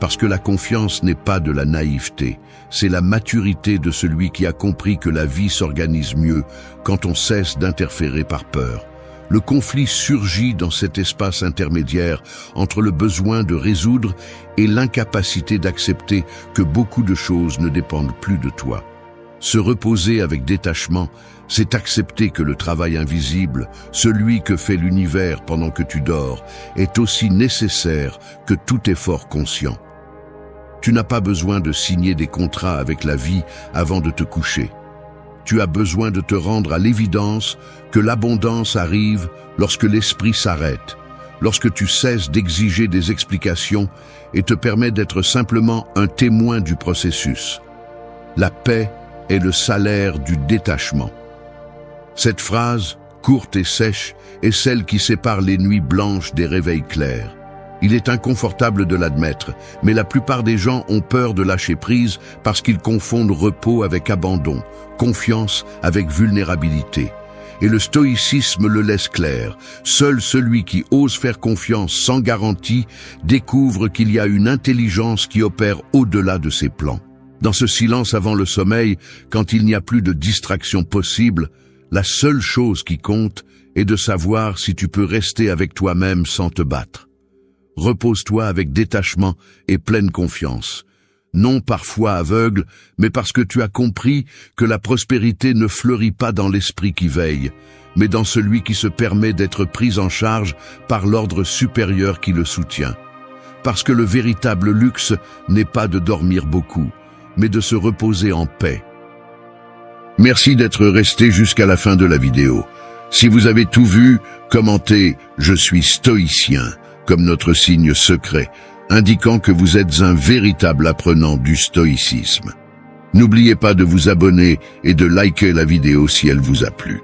Speaker 1: Parce que la confiance n'est pas de la naïveté, c'est la maturité de celui qui a compris que la vie s'organise mieux quand on cesse d'interférer par peur. Le conflit surgit dans cet espace intermédiaire entre le besoin de résoudre et l'incapacité d'accepter que beaucoup de choses ne dépendent plus de toi. Se reposer avec détachement, c'est accepter que le travail invisible, celui que fait l'univers pendant que tu dors, est aussi nécessaire que tout effort conscient. Tu n'as pas besoin de signer des contrats avec la vie avant de te coucher. Tu as besoin de te rendre à l'évidence que l'abondance arrive lorsque l'esprit s'arrête, lorsque tu cesses d'exiger des explications et te permets d'être simplement un témoin du processus. La paix est le salaire du détachement. Cette phrase, courte et sèche, est celle qui sépare les nuits blanches des réveils clairs. Il est inconfortable de l'admettre, mais la plupart des gens ont peur de lâcher prise parce qu'ils confondent repos avec abandon, confiance avec vulnérabilité. Et le stoïcisme le laisse clair. Seul celui qui ose faire confiance sans garantie découvre qu'il y a une intelligence qui opère au-delà de ses plans. Dans ce silence avant le sommeil, quand il n'y a plus de distraction possible, la seule chose qui compte est de savoir si tu peux rester avec toi-même sans te battre. Repose-toi avec détachement et pleine confiance. Non parfois aveugle, mais parce que tu as compris que la prospérité ne fleurit pas dans l'esprit qui veille, mais dans celui qui se permet d'être pris en charge par l'ordre supérieur qui le soutient. Parce que le véritable luxe n'est pas de dormir beaucoup, mais de se reposer en paix. Merci d'être resté jusqu'à la fin de la vidéo. Si vous avez tout vu, commentez « Je suis stoïcien » comme notre signe secret, indiquant que vous êtes un véritable apprenant du stoïcisme. N'oubliez pas de vous abonner et de liker la vidéo si elle vous a plu.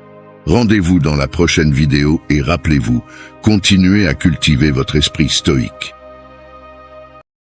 Speaker 1: Rendez-vous dans la prochaine vidéo et rappelez-vous, continuez à cultiver votre esprit stoïque.